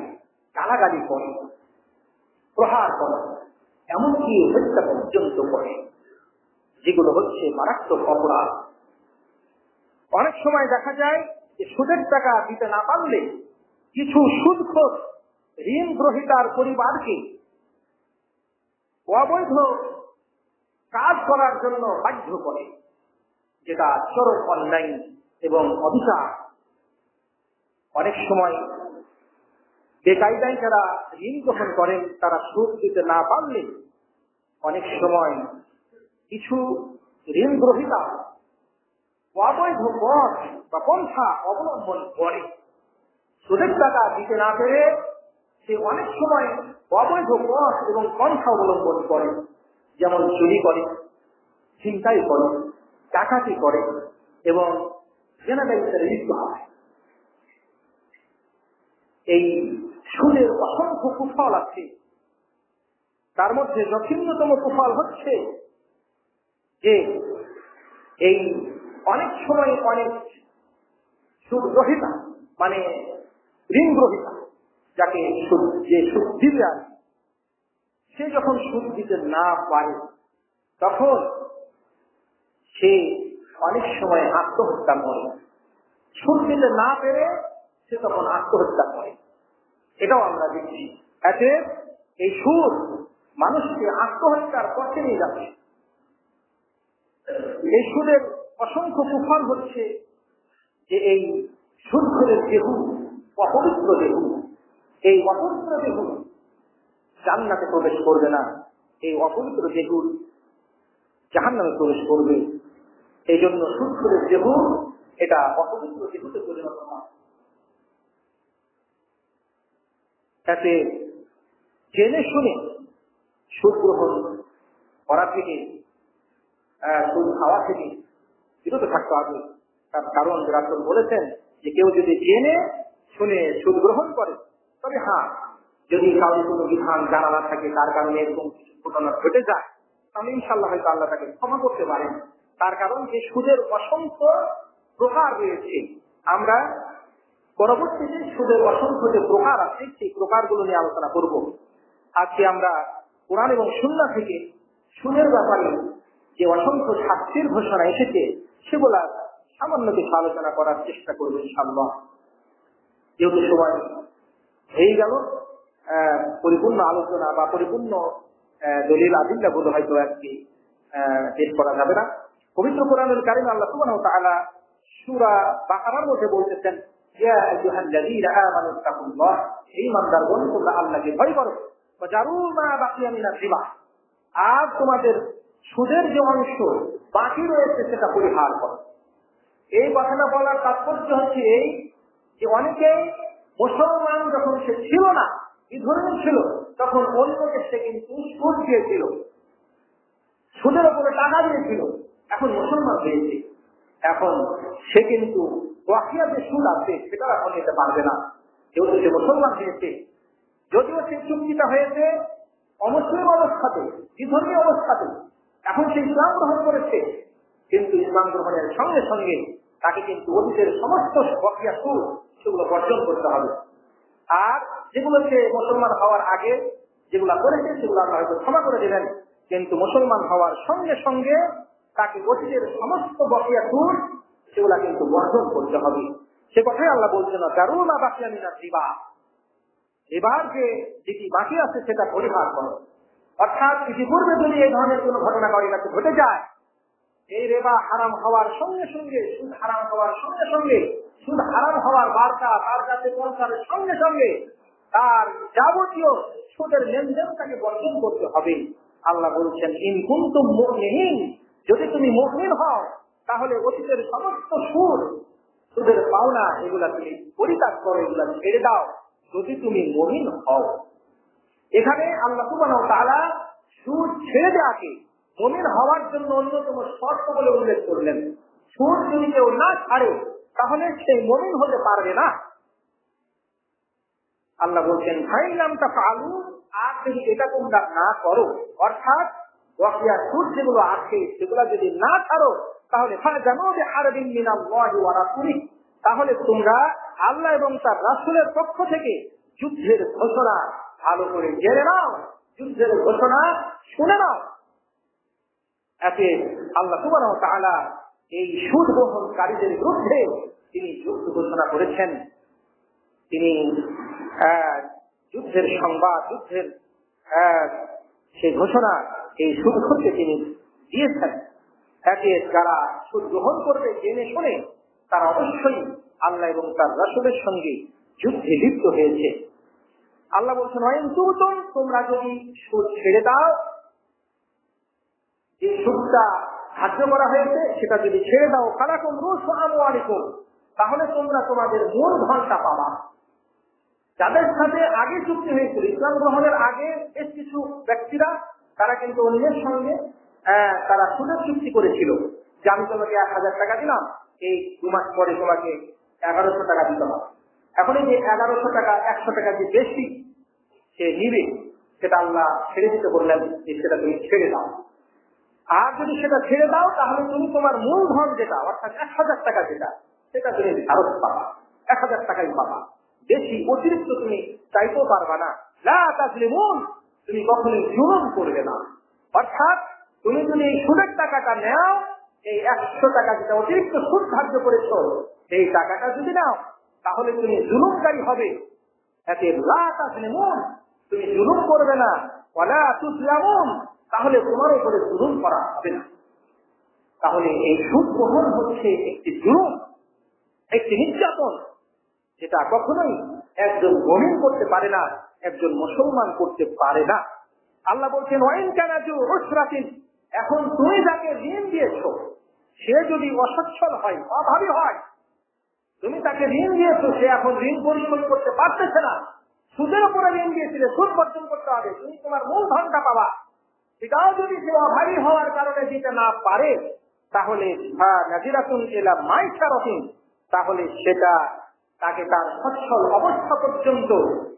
S1: গালাগালি করে, প্রহার করে, এমনকি হত্যা পর্যন্ত করে, যেগুলো হচ্ছে মারাত্মক অপরাধ। অনেক সময় দেখা যায় যে সুদের টাকা দিতে না পারলে কিছু সুদখোর ঋণ গ্রহীতার পরিবারকে অবৈধ কাজ করার জন্য বাধ্য করে, যেটা চরম অন্যায় এবং অবিচার। অনেক সময় বেকায়দায় যারা ঋণ গ্রহণ করেন তারা সুদ দিতে না পারলে অনেক সময় কিছু ঋণ গ্রহীতা অবৈধ পথ বা পন্থা অবলম্বন করে। সুদের টাকা দিতে না পেরে সে অনেক সময় অবৈধ পথ এবং পন্থা অবলম্বন করে, যেমন চুরি করে, ছিনতাই করে, ডাকাতি করে এবং জেনারেলিতে লিপ্ত হয়। এই সুদের অসংখ্য কুফল আছে, তার মধ্যে জঘন্যতম কুফল হচ্ছে যে এই অনেক সময় অনেক সুদ গ্রহীতা মানে ঋণ গ্রহীতা যাকে যে সুদ দিবে আর সে যখন সুদ দিতে না পারে তখন সে অনেক সময় আত্মহত্যা করে। সুদ দিতে না পেরে সে তখন আত্মহত্যা করে, এটাও আমরা দেখছি। এতে এই সুদ মানুষকে আত্মহত্যার পথে নিয়ে যাচ্ছে। এই সুদের অসংখ্য কুফল হচ্ছে যে এই সুদখোরের দেহ অপবিত্র দেহ, এই অপবিত্র দেহ জান্নাতে প্রবেশ করবে না, এই অপবিত্র দেহ জাহান্নামে প্রবেশ করবে। এই জন্য সুদখোরের দেহ এটা অপবিত্র দেহতে পরিণত হয়। এতে জেনে শুনে সুদ গ্রহণ করা থেকে, সুদ খাওয়া থেকে বিরত থাকতে হবে। তার কারণ রাসূল বলেছেন যে কেউ যদি জেনে শুনে সুদ গ্রহণ করে, তবে হ্যাঁ, যদি কারোর কোনো বিধান জানা না থাকে, তার কারণে এরকম কিছু ঘটনা ঘটে যায়, তাহলে ইনশাআল্লাহ হয়তো আল্লাহ তাকে ক্ষমা করতে পারেন। তার কারণ যে সুদের অসংখ্য প্রকার রয়েছে, আমরা পরবর্তীতে সুদের অসংখ্য যে প্রকার আছে সেই প্রকারগুলো নিয়ে আলোচনা করব। আজকে আমরা কোরআন এবং সুন্নাহ থেকে সুদের ব্যাপারে যে অসংখ্য শাস্তির ঘোষণা এসেছে সেগুলা সামান্য কিছু আলোচনা করার চেষ্টা করব ইনশাআল্লাহ। যেহেতু সময় হয়ে গেল, পরিপূর্ণ আলোচনা বা পরিপূর্ণ দলিল আদিল্লাগুলো হয়তো আজকে পেশ করা যাবে না। পবিত্র কোরআনুল কারীম আল্লাহ সুবহানাহু ওয়া তাআলা সূরা বাকারার মধ্যে বলতেছেন, ইয়া আইয়ুহাল্লাযীনা আমানু তাকুল্লাহ, হে ঈমানদারগণ তোমরা আল্লাহকে ভয় করো, ওয়াজারু মা বাকিয়া মিনার রিবা, আর তোমাদের সুদের যে অংশ বাকি রয়েছে সেটা পরিহার করো। এই কথাটা বলার তাৎপর্য হচ্ছে এই যে অনেকেই মুসলমান যখন সে ছিল না, বিধর্মী ছিল, তখন অন্যকে সে কিন্তু সুদ দিয়েছিল, সুদের উপরে টাকা দিয়েছিল। এখন মুসলমান হয়েছে, এখন সে কিন্তু ওয়াকিয়া যে সুদ আছে সেটা এখন নিতে পারবে না, যেহেতু সে মুসলমান হয়েছে। যদিও সেই চুক্তিটা হয়েছে অমুসলিম অবস্থাতে, বিধর্মী অবস্থাতে, এখন সে ইসলাম গ্রহণ করেছে, কিন্তু ইসলাম গ্রহণের সঙ্গে সঙ্গে তাকে কিন্তু অতীতের সমস্ত ওয়াকিয়া সুদ সেগুলো বর্জন করতে হবে। আর যেগুলো সে মুসলমান হওয়ার আগে যেগুলো করেছে সেগুলো আমরা হয়তো ক্ষমা করে দেবেন, কিন্তু মুসলমান হওয়ার সঙ্গে সঙ্গে তাকে অতীতের সমস্ত বকেয়া সুদ সেগুলা কিন্তু বর্জন করতে হবে। সে কথাই আল্লাহ বলছেন, জারু মা বাকিয়া মিনার রিবা, এবার যেটি বাকি আছে সেটা পরিহার করো। অর্থাৎ ইতিপূর্বে যদি এই ধরনের কোন ঘটনা ঘটে যায়, এই রিবা হারাম হওয়ার সঙ্গে সঙ্গে, সুদ হারাম হওয়ার সঙ্গে সঙ্গে, সুদ হারাম হওয়ার বার্তা তার কাছে পৌঁছানোর সঙ্গে সঙ্গে তার যাবতীয় সুদের লেনদেন তাকে বর্জন করতে হবে। আল্লাহ বলছেন, ইন কুনতুম মুমিনিন, যদি তুমি মুমিন হও তাহলে অতীতের সমস্ত সুদের পাওনা এগুলা তুমি পরিত্যাগ করো, এগুলা ছেড়ে দাও, যদি তুমি মুমিন হও। এখানে আল্লাহ সুবহানাহু ওয়া তাআলা সুদ ছেড়ে দেওয়াকে মুমিন হওয়ার জন্য অন্যতম শর্ত বলে উল্লেখ করলেন। সুদ যদি কেউ না ছাড়ে তাহলে সে মুমিন হতে পারবে না। আল্লাহ বলছেন, ফাইলাম তাফআলু, আর যদি এটা তোমরা না করো, অর্থাৎ ওয়াকিয়া সুদ যেগুলো আছে সেগুলো যদি না ছাড়ো, তাহলে ফাজানু বিহারবিন মিনাল্লাহি ওয়া রাসূলিহি, তাহলে তোমরা আল্লাহ এবং তার রাসূলের পক্ষ থেকে যুদ্ধের ঘোষণা ভালো করে জেনে নাও, যুদ্ধের ঘোষণা শুনে নাও। এতে আল্লাহ সুবহানাহু ওয়া তাআলা এই সুদ গ্রহণকারীদের বিরুদ্ধে তিনি যুদ্ধ ঘোষণা করেছেন। তিনি যুদ্ধের সংবাদ, যুদ্ধের সেই ঘোষণা এই সুদখোরকে তিনি দিয়েছেন। এতে যারা সুদ গ্রহণ করবে জেনে শুনে, তারা অবশ্যই আল্লাহ এবং তার রাসূলের সঙ্গে যুদ্ধে লিপ্ত হয়েছে। আল্লাহ বলছেন, ওয়াইন তুতুম, তোমরা যদি সুদ ছেড়ে দাও, যে সুদটা ধার্য করা হয়েছে সেটা যদি ছেড়ে দাও, ফালাকুম রুসু আমওয়ালিকুম, তাহলে তোমরা তোমাদের মূল ধনটা পাবা। যাদের সাথে আগে চুক্তি হয়েছিল, ইসলাম গ্রহণের আগে বেশ কিছু ব্যক্তিরা তারা কিন্তু অন্যের সঙ্গে তারা সুদের চুক্তি করেছিল যে আমি তোমাকে 1000 টাকা দিলাম, এই 2 মাস পরে তোমাকে 1100 টাকা দিতে হবে। এখন এই যে 1100 টাকা, 100 টাকা যে বেশি সে নিবে, সেটা আল্লাহ ছেড়ে দিতে বললেন যে সেটা তুমি ছেড়ে দাও। আর যদি সেটা ছেড়ে দাও তাহলে তুমি তোমার মূল ধন যেটা, অর্থাৎ 1000 টাকা যেটা, সেটা তুমি ফেরত পাবা, 1000 টাকাই পাবা। বেশি অতিরিক্ত তুমি চাইতেও পারবা না। লা তাজলিমুন, তুমি কখনোই জুলুম করবে না। অর্থাৎ তুমি যদি এই সুদের টাকাটা নাও, এই 100 টাকা যেটা অতিরিক্ত সুদ ধার্য করেছ, এই টাকাটা যদি নাও তাহলে তুমি জুলুমকারী হবে। এতে লা তাজলিমুন, তুমি জুলুম করবে না, ওয়ালা তুজলামুন, তাহলে তোমার উপরে জুলুম করা হবে না। তাহলে এই সুদ গ্রহণ হচ্ছে একটি জুলুম, একটি নির্যাতন, যেটা কখনোই একজন মুমিন করতে পারে না, একজন মুসলমান করতে পারে না। আল্লাহ বলছেন, ওয়াইন কানা যু উসরাতিন, এখন তুমি যাকে ঋণ দিয়েছো সে যদি অসচ্ছল হয়, অভাবী হয়, তুমি তাকে ঋণ দিয়েছো, সে এখন ঋণ পরিশোধ করতে পারতেছে না, সুদের উপরে ঋণ দিয়েছিলে, সুদ বর্জন করতে হবে, তুমি তোমার মূল ধনটা পাবা। সেটাও যদি সে অভাবী হওয়ার কারণে দিতে না পারে, তাহলে তাহলে সেটা তাকে তার সচ্ছল অবস্থা পর্যন্ত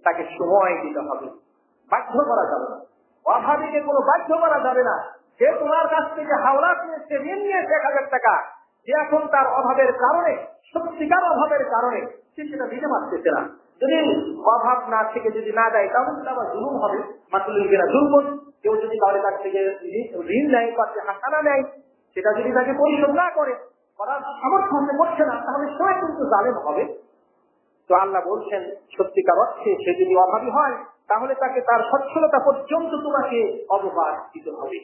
S1: তাকে সময় দিতে হবে, বাধ্য করা যাবে না। অভাবীকে কোনো বাধ্য করা যাবে না। সে তোমার কাছ থেকে হাওলাত নিয়েছে, ঋণ নিয়েছে 1000 টাকা, যে এখন তার অভাবের কারণে, সত্যিকার অভাবের কারণে সে সেটা দিতে পারতেছে না। যদি অভাব না থেকে যদি না দেয় তাহলে সেটা আবার জুলুম হবে, মাতুলিকেরা জুলুম। কেউ যদি কারোর কাছ থেকে ঋণ নেয়, পাশে হাসানা নেয়, সেটা যদি তাকে পরিশোধ না করে, করার সামর্থ্য হতে করছে না, তাহলে সবাই কিন্তু জালেম হবে। তো আল্লাহ বলছেন সত্যিকার অর্থে সে যদি অভাবী হয় তাহলে তাকে তার সচ্ছলতা পর্যন্ত তোমাকে অবকাশ দিতে হবে।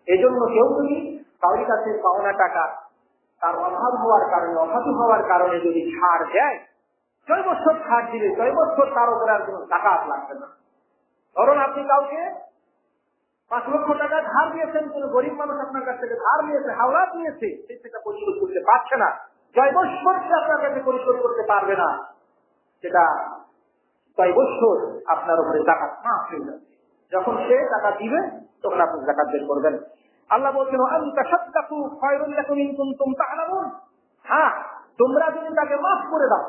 S1: এই জন্য কেউ যদি কারোর কাছে পাওনা টাকা তার অভাব হওয়ার কারণে, অভাবী হওয়ার কারণে যদি ছাড় দেয়, 6 বছর ছাড় দিলে 6 বছর তার উপরে আর কোনো জাকাত লাগবে না। ধরুন আপনি কাউকে 5 লক্ষ টাকা ধার দিয়েছেন, কোন গরিব মানুষ আপনার কাছ থেকে ধার নিয়েছে, হাওলাত নিয়েছে, সে সেটা পরিশোধ করতে পারছে না, 6 বছর সে আপনার কাছে পরিশোধ করতে পারবে না, সেটা 6 বছর আপনার উপরে জাকাত মাফ হয়ে যাচ্ছে। যখন সে টাকা দিবে তখন আপনি জাকাত বের করবেন। আল্লাহ বলছেন হ্যাঁ, তোমরা যদি তাকে মাফ করে দাও,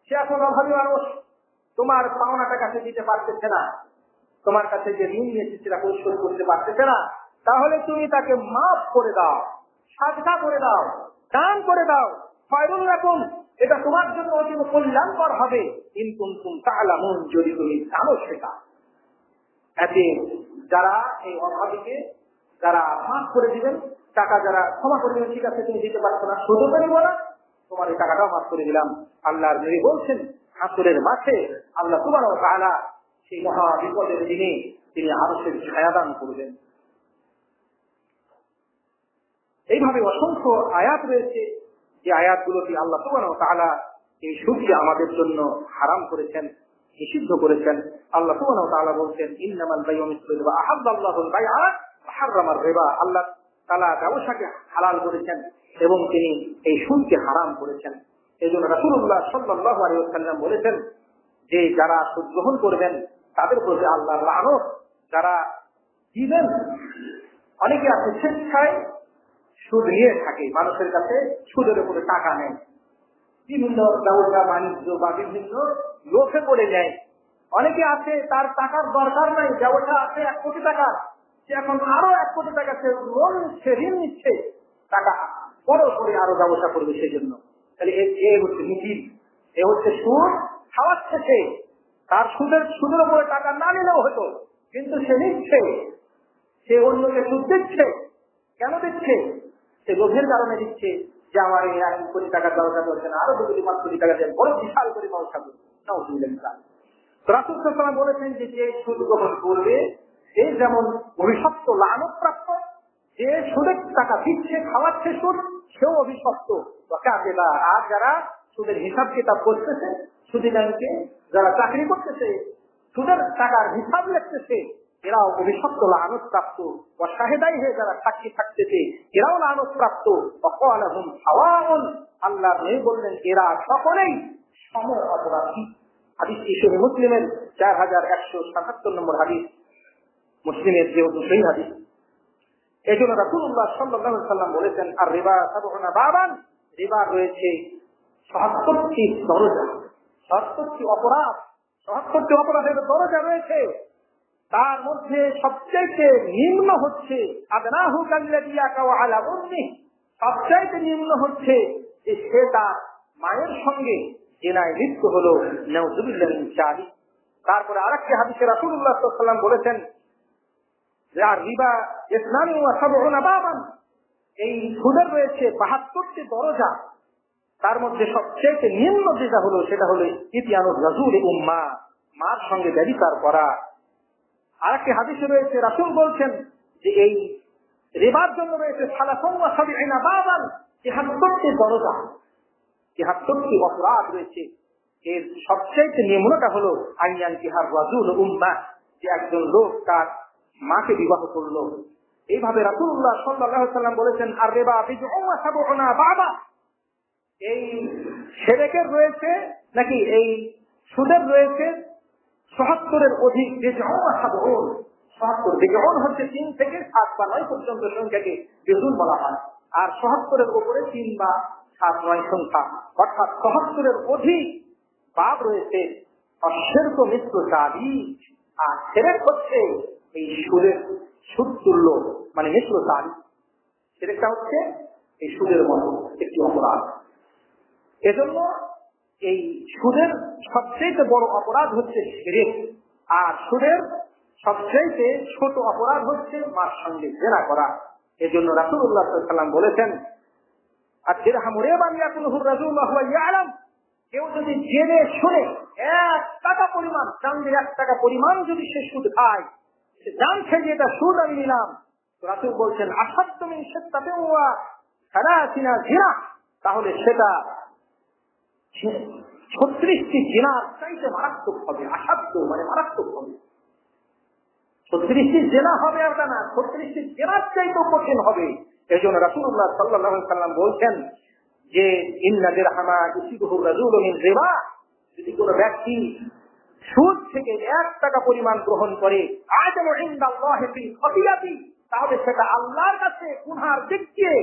S1: সে এখন অভাবী মানুষ, তোমার পাওনা টাকা সে দিতে পারতেছে না, তোমার কাছে যে ঋণ নিয়েছে সেটা পরিশোধ করতে পারতেছে না, তাহলে তুমি তাকে মাফ করে দাও, সাজদা করে দাও, দান করে দাও, খয়রুল লাকুম, এটা তোমার জন্য অতীব কল্যাণকর হবে, ইন কুনতুম তা'লামুন, যদি তুমি জানো সেটা। এতে যারা এই অভাবীকে যারা মাফ করে দিবেন, টাকা যারা ক্ষমা করে দিবেন, ঠিক আছে তুমি দিতে পারছো না, শুধু করিব না, তোমার এই টাকাটাও মাফ করে দিলাম। আল্লাহর নবী বলছেন হাসরের মাঠে আল্লাহ সুবহানাহু ওয়া তাআলা সেই মহা বিপদের দিনে তিনি আরশের ছায়াদান করবেন। এইভাবে অসংখ্য আয়াত রয়েছে, যে আয়াতগুলোতে আল্লাহ সুবহানাহু ওয়া তাআলা এই সুদকে আমাদের জন্য হারাম করেছেন, নিষিদ্ধ করেছেন। আল্লাহ সুবহানাহু ওয়া তাআলা বলছেন ইন্নামাল বাইউ মিসলুল রিবা, আহাল্লাহুল বাইআ ওয়া হাররামার রিবা। আল্লাহ তাআলা ব্যবসাকে হালাল করেছেন এবং তিনি এই সুদকে হারাম করেছেন। এজন্য রাসূলুল্লাহ সাল্লাল্লাহু আলাইহি ওয়াসাল্লাম বলেছেন যে যারা সুদ গ্রহণ করবেন তাদের প্রতি আল্লাহর লানত। যারা দিবেন, অনেকে আছে স্বেচ্ছায় সুদ নিয়ে থাকে, মানুষের কাছে সুদের উপরে টাকা নেয়, বিভিন্ন ব্যবসা বাণিজ্য বা বিভিন্ন লোভে পড়ে নেয়। অনেকে আছে তার টাকার দরকার নাই, ব্যবসা আছে 1 কোটি টাকা, সে এখন আরো 1 কোটি টাকা সে লোন নিচ্ছে, ঋণ নিচ্ছে, টাকা বড় করে আরো ব্যবসা করবে সেজন্য। তাহলে এ হচ্ছে নীতি, এ হচ্ছে সুদ খাওয়াচ্ছে সে। তার সুদের উপরে টাকা না নিলেও হতো, কিন্তু সে নিচ্ছে, সে অন্যকে সুদ দিচ্ছে। কেন দিচ্ছে? সে লোভের কারণে দিচ্ছে, যে আমার এই 1 কোটি টাকার ব্যবসা করছে না, আরো 2 কোটি 5 কোটি টাকা দেন, বড় বিশাল করে ব্যবসা করবে। রাসূল সাল্লাল্লাহু আলাইহি ওয়াসাল্লাম বলেছেন যে যে সুদ গ্রহণ করবে সে যেমন অভিশপ্ত, লানতপ্রাপ্ত, যে সুদের টাকা দিচ্ছে, খাওয়াচ্ছে সুদ, সেও অভিশপ্ত। আর যারা সুদের হিসাব কিতাব করতেছে, সুদী ব্যাংকে যারা চাকরি করতেছে, সুদের টাকার হিসাব লিখতেছে, এরাও অভিশপ্ত, লানতপ্রাপ্ত। শাহেদাই হয়ে যারা সাক্ষী থাকতেছে, এরাও লানতপ্রাপ্ত। আল্লাহ নবী বললেন এরা সকলেই সম অপরাধী। হাদিসটি সহিহ মুসলিমের 4177 নম্বর হাদিস, মুসলিমের যেহেতু সেই হাদিস। এই জন্য রাসূলুল্লাহ সাল্লাল্লাহু আলাইহি ওয়াসাল্লাম বলেছেন আর রিবা সাবউনা বাবান, রিবা রয়েছে ৭৭টি দরজা, ৭৭টি অপরাধ, ৭৭টি অপরাধের দরজা রয়েছে। তার মধ্যে সবচেয়ে নিম্ন হচ্ছে আদনাহু কাল্লাযী ইয়াকাউ আলা উম্মি, সবচেয়ে নিম্ন হচ্ছে যে সে তার মায়ের সঙ্গে জিনায় লিপ্ত হলো, নাউযুবিল্লাহি মিন যালিক। তারপরে আরেকটি হাদিসে রাসূলুল্লাহ সাল্লাল্লাহু আলাইহি ওয়াসাল্লাম বলেছেন যে আর রিবা ইসনানি ওয়া সাবউনা বাবান, এই সুদের রয়েছে ৭২টি দরজা। তার মধ্যে সবচেয়ে নিম্ন যেটা হলো সেটা হলো ইতিয়ানুর রাজুল উম্মা, মার সঙ্গে ব্যভিচার করা। আরেকটি হাদিসে রয়েছে রাসূল বলছেন যে এই রিবার জন্য রয়েছে সালাসুন ওয়া সাবঈনা বাবান, ৭৩টি দরজা, ৭৩টি অপরাধ রয়েছে। এর সবচেয়ে নিম্নটা হলো আইয়ান কিহার রাজুল উম্মা, যে একজন লোক তার মাকে বিবাহ করলো। এইভাবে রাসূলুল্লাহ সাল্লাল্লাহু আলাইহি ওয়াসাল্লাম বলেছেন আর রিবা বিদউন ওয়া সাবউনা বাবা, এই শিরকের রয়েছে নাকি এই সুদের রয়েছে ৭৭-এর অধিক। বিদউন ওয়া সাবউন, ৭৭, বিদউন হচ্ছে 3 থেকে 7 বা 9 পর্যন্ত সংখ্যাকে বিদউন বলা হয়। আর ৭৭-এর উপরে ৩ বা ৭, ৯ সংখ্যা, অর্থাৎ ৭৭-এর অধিক বাব রয়েছে। অশ্বের মিত্র চাবি, আর সেরেক হচ্ছে এই সুদ তুল্য, মানে মিত্র চাবি। সেরেকটা হচ্ছে এই সুদের মতো একটি অপরাধ। এজন্য এই সুদের সবচেয়ে বড় অপরাধ হচ্ছে শিরক, আর সুদের সবচেয়ে ছোট অপরাধ হচ্ছে মার সঙ্গে জেনা করা। এজন্য রাসূলুল্লাহ সাল্লাল্লাহু আলাইহি ওয়াসাল্লাম বলেছেন, আদ-দিরহামু রিবান ইয়াকুলুহু আর-রাজুলু ওয়া হুয়া ইয়ালাম, কেউ যদি জেনে শুনে 1 টাকা পরিমাণ, চাঁদের 1 টাকা পরিমাণ যদি সে সুদ খায়, সে জানছে যে এটা সুদ আমি নিলাম, তো রাসূল বলছেন আসাদ্দু মিন শিত্তাতি ওয়া সালাসিনা জিনা, তাহলে সেটা 36টি জিনার চাইতে মারাত্মক হবে। আসাধ্য মানে মারাত্মক হবে। 36টি জিনা হবে ওটা না, 36টি জিনার চাইতেও কঠিন হবে। এই জন্য রাসূলুল্লাহ সাল্লাল্লাহু আলাইহি ওয়াসাল্লাম বলছেন যে ইন্না দিরহামা ইসিবহু রাজুলু মিন রিবা, যদি কোনো ব্যক্তি সুদ থেকে 1 টাকা পরিমাণ গ্রহণ করে, আযামু ইনদাল্লাহি ফিল খতিয়াতি, তাহলে সেটা আল্লাহর কাছে গুনার দিক দিয়ে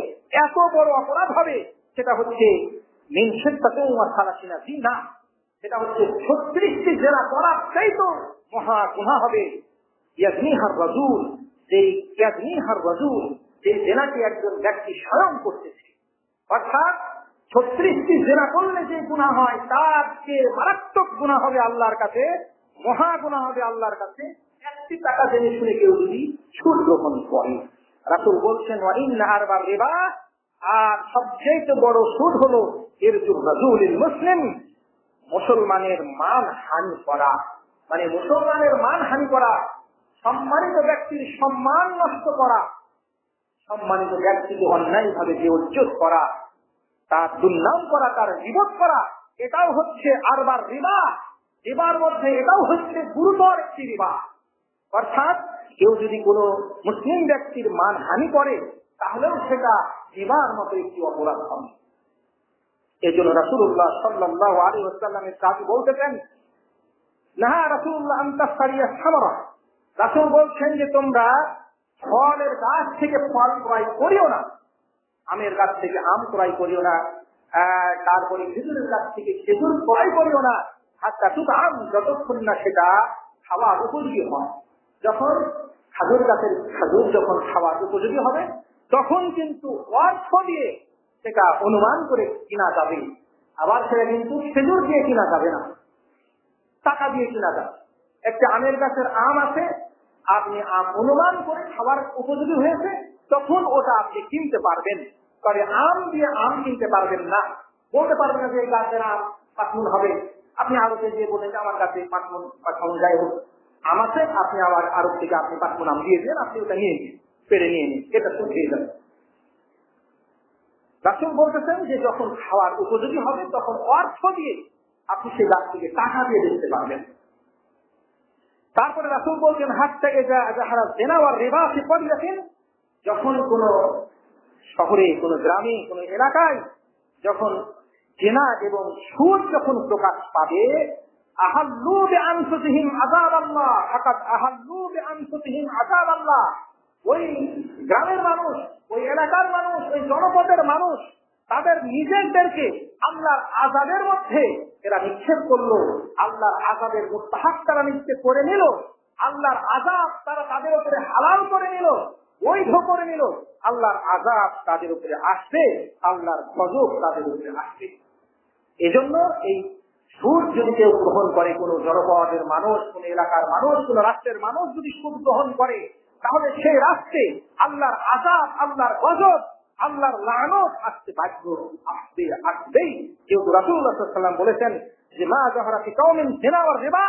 S1: এত বড় অপরাধ হবে, সেটা হচ্ছে মিন শিত্তাতি ওয়া সালাসিনা জিনা, সেটা হচ্ছে 36টি জিনা করার চাইতেও মহা গুনাহ হবে। ইয়াজনিহার রাজুল, যে জিনাকে একজন ব্যক্তি স্বয়ং করতেছে, অর্থাৎ 36টি জিনা করলে যে গুনাহ হয় তার চেয়ে মারাত্মক গুনাহ হবে আল্লাহর কাছে, মহা গুনাহ হবে আল্লাহর কাছে 1 টাকা জেনে শুনে কেউ যদি সুদ গ্রহণ করে। রাসূল বলছেন ওয়া ইন্না আরবার রিবা, আর সবচেয়ে বড় সুদ হলো ইরজুর রাজুলিল মুসলিম, মুসলমানের মান হানি করা, মানে মুসলমানের মান হানি করা, সম্মানিত ব্যক্তির সম্মান নষ্ট করা, সম্মানিত ব্যক্তিকে অন্যায়ভাবে বেইজ্জত করা, তার দুর্নাম করা, তার গীবত করা, এটাও হচ্ছে আরবার রিবা। রিবার মধ্যে এটাও হচ্ছে গুরুতর একটি রিবা। অর্থাৎ কেউ যদি কোনো মুসলিম ব্যক্তির মান হানি করে, তাহলেও সেটা রিবার মতো একটি অপরাধ হবে। এই জন্য রাসূলুল্লাহ সাল্লাল্লাহু আলাইহি ওয়াসাল্লামের সাহাবী বলতেছেন, নাহা রাসূলুল্লাহ আন তাশতারিয়া সামারা, রাসূল বলছেন যে তোমরা ফলের গাছ থেকে ফল ক্রয় করিও না, আমের গাছ থেকে আম ক্রয় করিও না, তারপরে খেজুরের গাছ থেকে খেজুর ক্রয় করিও না, হাত্তা তুতআম, যতক্ষণ না সেটা খাওয়ার উপযোগী হয়। যখন খেজুর গাছের খেজুর যখন খাওয়ার উপযোগী হবে, তখন কিন্তু অর্থ দিয়ে সেটা অনুমান করে কিনা যাবে। আবার সেটা কিন্তু খেজুর দিয়ে কিনা যাবে না, টাকা দিয়ে কিনা যাবে। একটা আমের গাছের আম আছে, আপনি আম অনুমান করে খাবার উপযোগী হয়েছে, তখন ওটা আপনি কিনতে পারবেন। তবে আম দিয়ে আম কিনতে পারবেন না, বলতে পারবেন না যে এই গাছের আম 5 মণ হবে। আপনি আড়তে গিয়ে বলেন যে আমার কাছে 5 মণ যাই হোক আম আছে, আপনি আবার আড়ত থেকে আপনি 5 মণ আম দিয়ে দেন, আপনি ওটা নিয়ে নিন, পেরে নিয়ে নিন, এটা তো হয়ে যাবে। রাসূল বলতেছেন যে যখন খাওয়ার উপযোগী হবে তখন অর্থ দিয়ে আপনি সেই গাছ থেকে টাকা দিয়ে দিতে পারবেন। তারপরে রাসূল বলছেন হাত্তা ইজা যাহারা জিনা ওয়া রিবা ফি ক্বরিয়াতিন, যখন কোন শহরে, কোন গ্রামে, কোন এলাকায় যখন জিনা এবং সুদ যখন প্রকাশ পাবে, আহাল্লু বিআনফুসিহিম আযাবাল্লাহ, ফাকাদ আহাল্লু বিআনফুসিহিম আযাবাল্লাহ, ওই গ্রামের মানুষ, ওই এলাকার মানুষ, ওই জনপদের মানুষ তাদের নিজেদেরকে আল্লাহর আযাবের মধ্যে এরা নিক্ষেপ করলো, আল্লাহর আযাবের মুস্তাহাক তারা নিক্ষেপ করে নিল, আল্লাহর আযাব তারা তাদের উপরে হালাল করে নিল, বৈধ করে নিল। আল্লাহর আযাব তাদের উপরে আসবে, আল্লাহর গজব তাদের উপরে আসবে। এজন্য এই সুদ যদি কেউ গ্রহণ করে, কোন জনপদের মানুষ, কোন এলাকার মানুষ, কোন রাষ্ট্রের মানুষ যদি সুদ গ্রহণ করে, তাহলে সেই রাষ্ট্রে আল্লাহর আযাব, আল্লাহর গজব, আল্লাহর লানত আসতে বাধ্য, আসবেই। যেহেতু রাসূলুল্লাহ সাল্লাল্লাহু আলাইহি ওয়াসাল্লাম বলেছেন যে মা যাহারা ফি কওমিন জিনা ওয়া রিবা,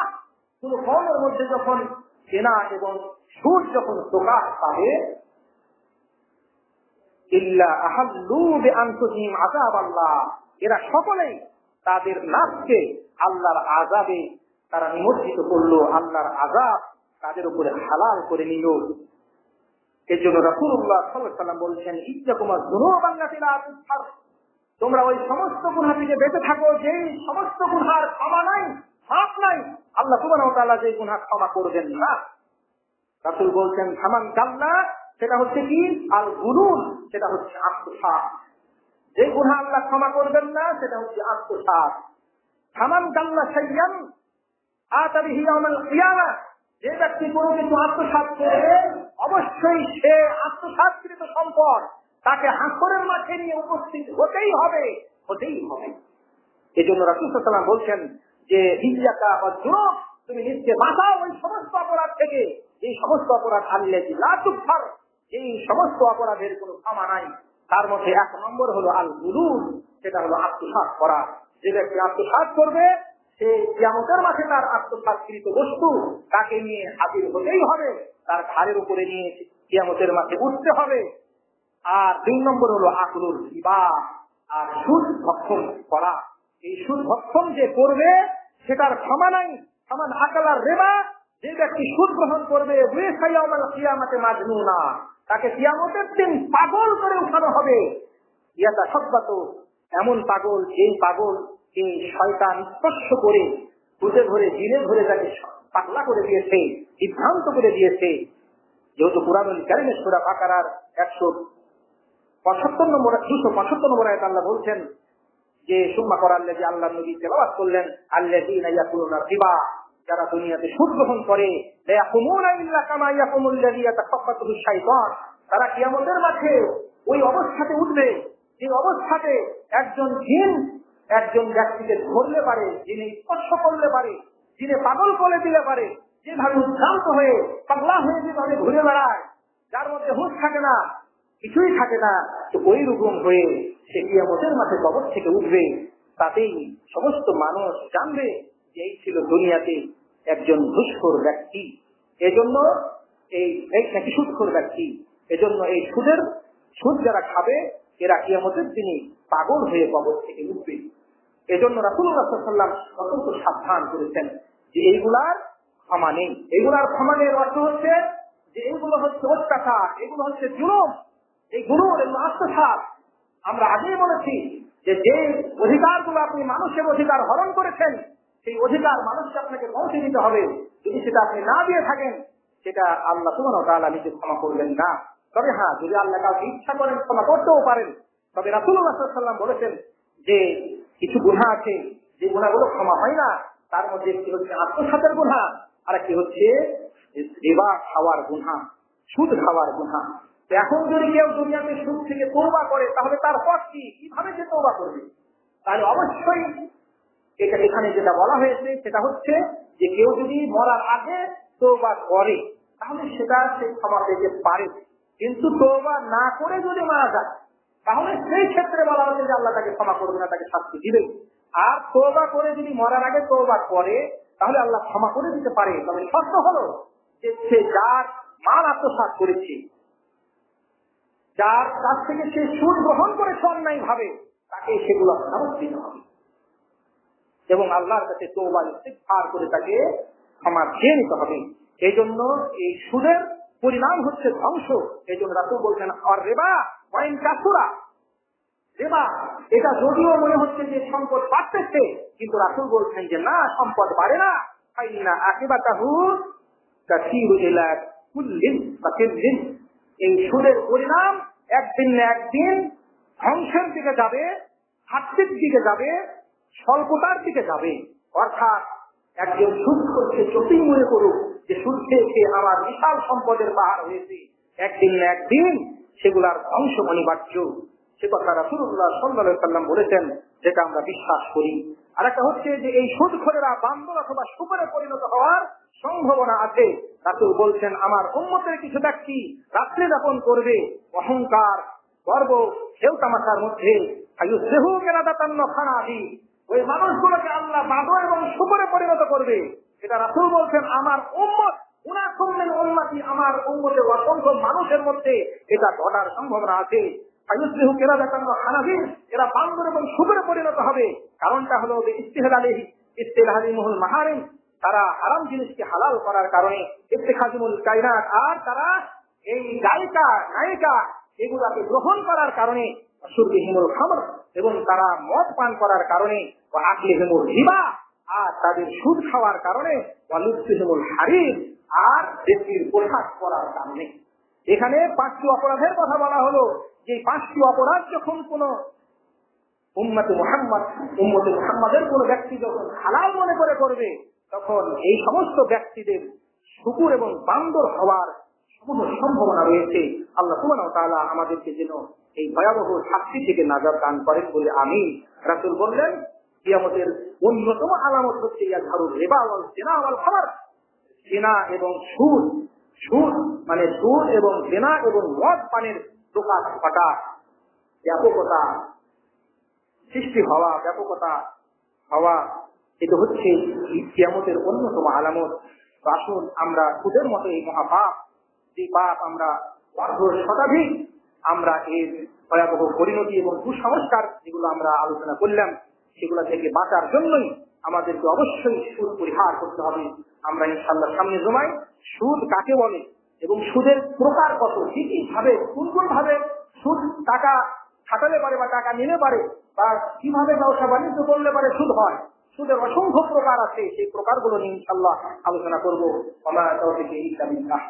S1: কোন কওমের মধ্যে যখন জিনা এবং সুদ যখন প্রকাশ পাবে, ইল্লা আহাল্লু বিআনফুসিহিম আযাবাল্লাহ, এরা সকলেই তাদের নাফসকে আল্লাহর আযাবে তারা নিমজ্জিত করলো, আল্লাহর আযাব তাদের উপরে হালাল করে নিল। এই জন্য রাসূলুল্লাহ সাল্লাল্লাহু আলাইহি ওয়াসাল্লাম বলছেন ইত্তাকুমা যুনুবান লাতি লা তুসফার, তোমরা ওই সমস্ত গুনাহ থেকে বেঁচে থাকো যেই সমস্ত গুনার ক্ষমা নাই, মাফ নাই। আল্লাহ সুবহানাহু ওয়া তাআলা যে গুনাহ ক্ষমা করবেন না। রাসূল বলছেন ফামান কাল্লা সেটা হচ্ছে কি? আল গুলুল, সেটা হচ্ছে আত্মসাৎ। যে গুনাহ আল্লাহ ক্ষমা করবেন না সেটা হচ্ছে আত্মসাৎ। ফামান গাল্লা শাইয়ান আতা বিহি ইয়াউমাল কিয়ামা, যে ব্যক্তি কোনো কিছু আত্মসাৎ করবে অবশ্যই সে আত্মসাৎকৃত সম্পদ তাকে হাসরের মাঠে নিয়ে উপস্থিত হতেই হবে। এই জন্য রাসূল সাল্লাল্লাহু আলাইহি ওয়াসাল্লাম বলছেন যে ইয়্যাকা ওয়াজ-যুনুব, তুমি নিজকে বাঁচাও ওই সমস্ত অপরাধ থেকে, এই সমস্ত অপরাধ আল্লাযী লা তুগফার, এই সমস্ত অপরাধের কোনো ক্ষমা নাই। তার মধ্যে এক নম্বর হলো আল গুলুল, সেটা হলো আত্মসাৎ করা। যে ব্যক্তি আত্মসাৎ করবে সে কিয়ামতের মাঠে তার আত্মসাৎকৃত বস্তু তাকে নিয়ে হাজির হতেই হবে, তার ঘাড়ের উপরে নিয়ে কিয়ামতের মাঠে উঠতে হবে। আর 2 নম্বর হলো আকলুল রিবা, আর সুদ ভক্ষণ করা। এই সুদ ভক্ষণ যে করবে সেটার ক্ষমা নাই। সমান আকালার রিবা, যে ব্যক্তি সুদ গ্রহণ করবে কিয়ামতে মাজনুনা, তাকে কিয়ামতের দিন পাগল করে উঠানো হবে। ইয়াতা সব্বাত, এমন পাগল, এই পাগল এই শয়তান স্পর্শ করে বুঝে ধরে দিনে ধরে তাকে পাগলা করে দিয়েছে, বিভ্রান্ত করে দিয়েছে। যেহেতু কুরআনুল কারীমের সূরা বাকারার 175 নম্বর আয়াত আল্লাহ বলছেন যে সুম্মা করাল্লাযী, আল্লাহ নবী তেলাওয়াত করলেন, আল্লাযীনা ইয়াকুলুনা রিবা, যারা দুনিয়াতে সুদ গ্রহণ করে, লা ইয়াকুমুনা ইল্লা কামা ইয়াকুমুল্লাযী ইয়াতাখাব্বাতুহু শাইতান, তারা কিয়ামতের মাঠে ওই অবস্থাতে উঠবে যে অবস্থাতে একজন জিন একজন ব্যক্তিকে ধরলে পারে, যিনি স্পর্শ করলে পারে, যিনি পাগল করে দিলে পারে, যেভাবে উদ্ভ্রান্ত হয়ে পাগলা হয়ে যেভাবে ঘুরে বেড়ায়, যার মধ্যে হুঁশ থাকে না, কিছুই থাকে না, তো ওই রকম হয়ে সে কিয়ামতের মাঠে কবর থেকে উঠবে। তাতেই সমস্ত মানুষ জানবে যে এই ছিল দুনিয়াতে একজন ঘুষখোর ব্যক্তি। এজন্য এই নাকি সুদখোর ব্যক্তি। এজন্য এই সুদ যারা খাবে এরা কিয়ামতের দিনে পাগল হয়ে কবর থেকে উঠবে। এজন্য রাসূলুল্লাহ সাল্লাল্লাহু আলাইহি ওয়াসাল্লাম অত্যন্ত সাবধান করেছেন যে এইগুলার ক্ষমা নেই। এইগুলার ক্ষমানের অর্থ হচ্ছে যে এইগুলো হচ্ছে অত্যাচার, এগুলো হচ্ছে জুলুম, এই গুরুর এগুলো আত্মসাৎ। আমরা আগেই বলেছি যে যে অধিকারগুলো আপনি মানুষের অধিকার হরণ করেছেন সেই অধিকার মানুষকে আপনাকে পৌঁছে দিতে হবে। যদি সেটা আপনি না দিয়ে থাকেন সেটা আল্লাহ সুবহানাহু ওয়া তাআলা নিজে ক্ষমা করবেন না। তবে হ্যাঁ, যদি আল্লাহ কাউকে ইচ্ছা করেন ক্ষমা করতেও পারেন। তবে রাসূলুল্লাহ সাল্লাল্লাহু আলাইহি ওয়াসাল্লাম বলেছেন যে কিছু গুনাহ আছে যে গুনাহগুলো ক্ষমা হয় না, তার মধ্যে একটি হচ্ছে আত্মসাতের গুনাহ, আর একটি হচ্ছে রিবা খাওয়ার গুনাহ, সুদ খাওয়ার গুনাহ। এখন যদি কেউ দুনিয়াতে সুদ থেকে তওবা করে তাহলে তার পথ কি, কিভাবে সে তওবা করবে? তাহলে অবশ্যই এটা এখানে যেটা বলা হয়েছে সেটা হচ্ছে যে কেউ যদি মরার আগে তওবা করে তাহলে সেটা সে ক্ষমা পেতে পারে, কিন্তু তওবা না করে যদি মারা যায় তাহলে সেই ক্ষেত্রে বলা হচ্ছে যে আল্লাহ তাকে ক্ষমা করবে না, তাকে শাস্তি দিবে। আর তওবা করে যদি মরার আগে তওবা করে তাহলে আল্লাহ ক্ষমা করে দিতে পারে। তবে শর্ত হলো যে সে যার মাল আত্মসাৎ করেছে, যার কাছ থেকে সে সুদ গ্রহণ করেছে অন্যায় ভাবে, তাকে সেগুলো ফেরত দিতে হবে এবং আল্লাহর কাছে তওবা ইস্তিগফার করে তাকে ক্ষমা চেয়ে নিতে হবে। এই জন্য এই সুদের পরিণাম হচ্ছে ধ্বংস। এই জন্য রাসূল বলছেন আর রিবা ওয়াইন কাসুরা, রিবা এটা যদিও মনে হচ্ছে যে সম্পদ বাড়তেছে, কিন্তু রাসূল বলছেন যে না, সম্পদ বাড়ে না। ফাইন্না আকিবাতাহু তাসিরু ইলা কুল্লিন বাকিলিন, এই সুদের পরিণাম একদিন না একদিন ধ্বংসের দিকে যাবে, ঘাটতির দিকে যাবে, স্বল্পতার দিকে যাবে। অর্থাৎ একজন সুদ করছে যতই মনে করুক যে সুদ খেয়ে আমার বিশাল সম্পদের পাহাড় হয়েছে, একদিন না একদিন সেগুলার ধ্বংস অনিবার্য। সে কথা রাসূলুল্লাহ সাল্লাল্লাহু আলাইহি ওয়াসাল্লাম বলেছেন, যেটা আমরা বিশ্বাস করি। আর একটা হচ্ছে যে এই সুদখোরেরা বান্দর অথবা শুকরে পরিণত হওয়ার সম্ভাবনা আছে। রাসূল বলছেন আমার উম্মতের কিছু ব্যক্তি রাত্রি যাপন করবে অহংকার, গর্ব, খেউ তামাশার মধ্যে, ওই মানুষগুলোকে আল্লাহ বাঁদর এবং শুকরে পরিণত করবে। এটা রাসূল বলছেন আমার উম্মত উম্মতি, আমার উম্মতের অসংখ্য মানুষের মধ্যে এটা ঘটার সম্ভাবনা আছে। এরা বান্দর এবং শুকরে পরিণত হবে। কারণটা হলো ইস্তিহলালিহিমুল মাহারিম, তারা হারাম জিনিসকে হালাল করার কারণে, ইত্তেখাযুল কায়নাত, আর তারা এই নায়িকা এগুলাকে গ্রহণ করার কারণে, শুরবিহিমুল খামর, এবং তারা মদ পান করার কারণে, আকলিহিমুল রিবা, আর তাদের সুদ খাওয়ার কারণে, ওয়ালুবসিহিমুল হারির, আর দেশীর পোশাক পরার কারণে। এখানে 5টি অপরাধের কথা বলা হলো, যে 5টি অপরাধ যখন কোন উম্মতে মুহাম্মাদের কোন ব্যক্তি যখন হালাল মনে করে করবে, তখন এই সমস্ত ব্যক্তিদের শুকুর এবং বান্দর হওয়ার সম্ভাবনা রয়েছে। আল্লাহ সুবহানাহু ওয়া তাআলা আমাদেরকে যেন এই ভয়াবহ শাস্তি থেকে নাজাত দান করেন বলে আমিন। রাসূল বললেন, কিয়ামতের অন্যতম আলামত হচ্ছে ইয়াজহারুর রিবা ওয়াল জিনা ওয়াল খামার, জিনা এবং সুদ মানে সুদ এবং জিনা এবং মদ পানের দোকান ফাটা, ব্যাপকতা সৃষ্টি হওয়া, এটা হচ্ছে কিয়ামতের অন্যতম আলামত। আসুন আমরা সুদের মতো এই মহাপাপ, যে পাপ আমরা শতাধিক আমরা এর ভয়াবহ পরিণতি এবং কুসংস্কার যেগুলো আমরা আলোচনা করলাম, সেগুলো থেকে বাঁচার জন্যই আমাদেরকে অবশ্যই সুদ পরিহার করতে হবে। আমরা ইনশাআল্লাহ সামনে জমাই সুদ কাকে বলে এবং সুদের প্রকার কত, কি কি ভাবে, কোন কোন ভাবে সুদ টাকা খাটালে পারে বা টাকা নিলে পারে, বা কিভাবে ব্যবসা বাণিজ্য করলে পারে সুদ হয়। সুদের অসংখ্য প্রকার আছে, সেই প্রকারগুলো নিয়ে ইনশাআল্লাহ আলোচনা করবো। ওয়া মা তাওফীকি ইল্লা বিল্লাহ।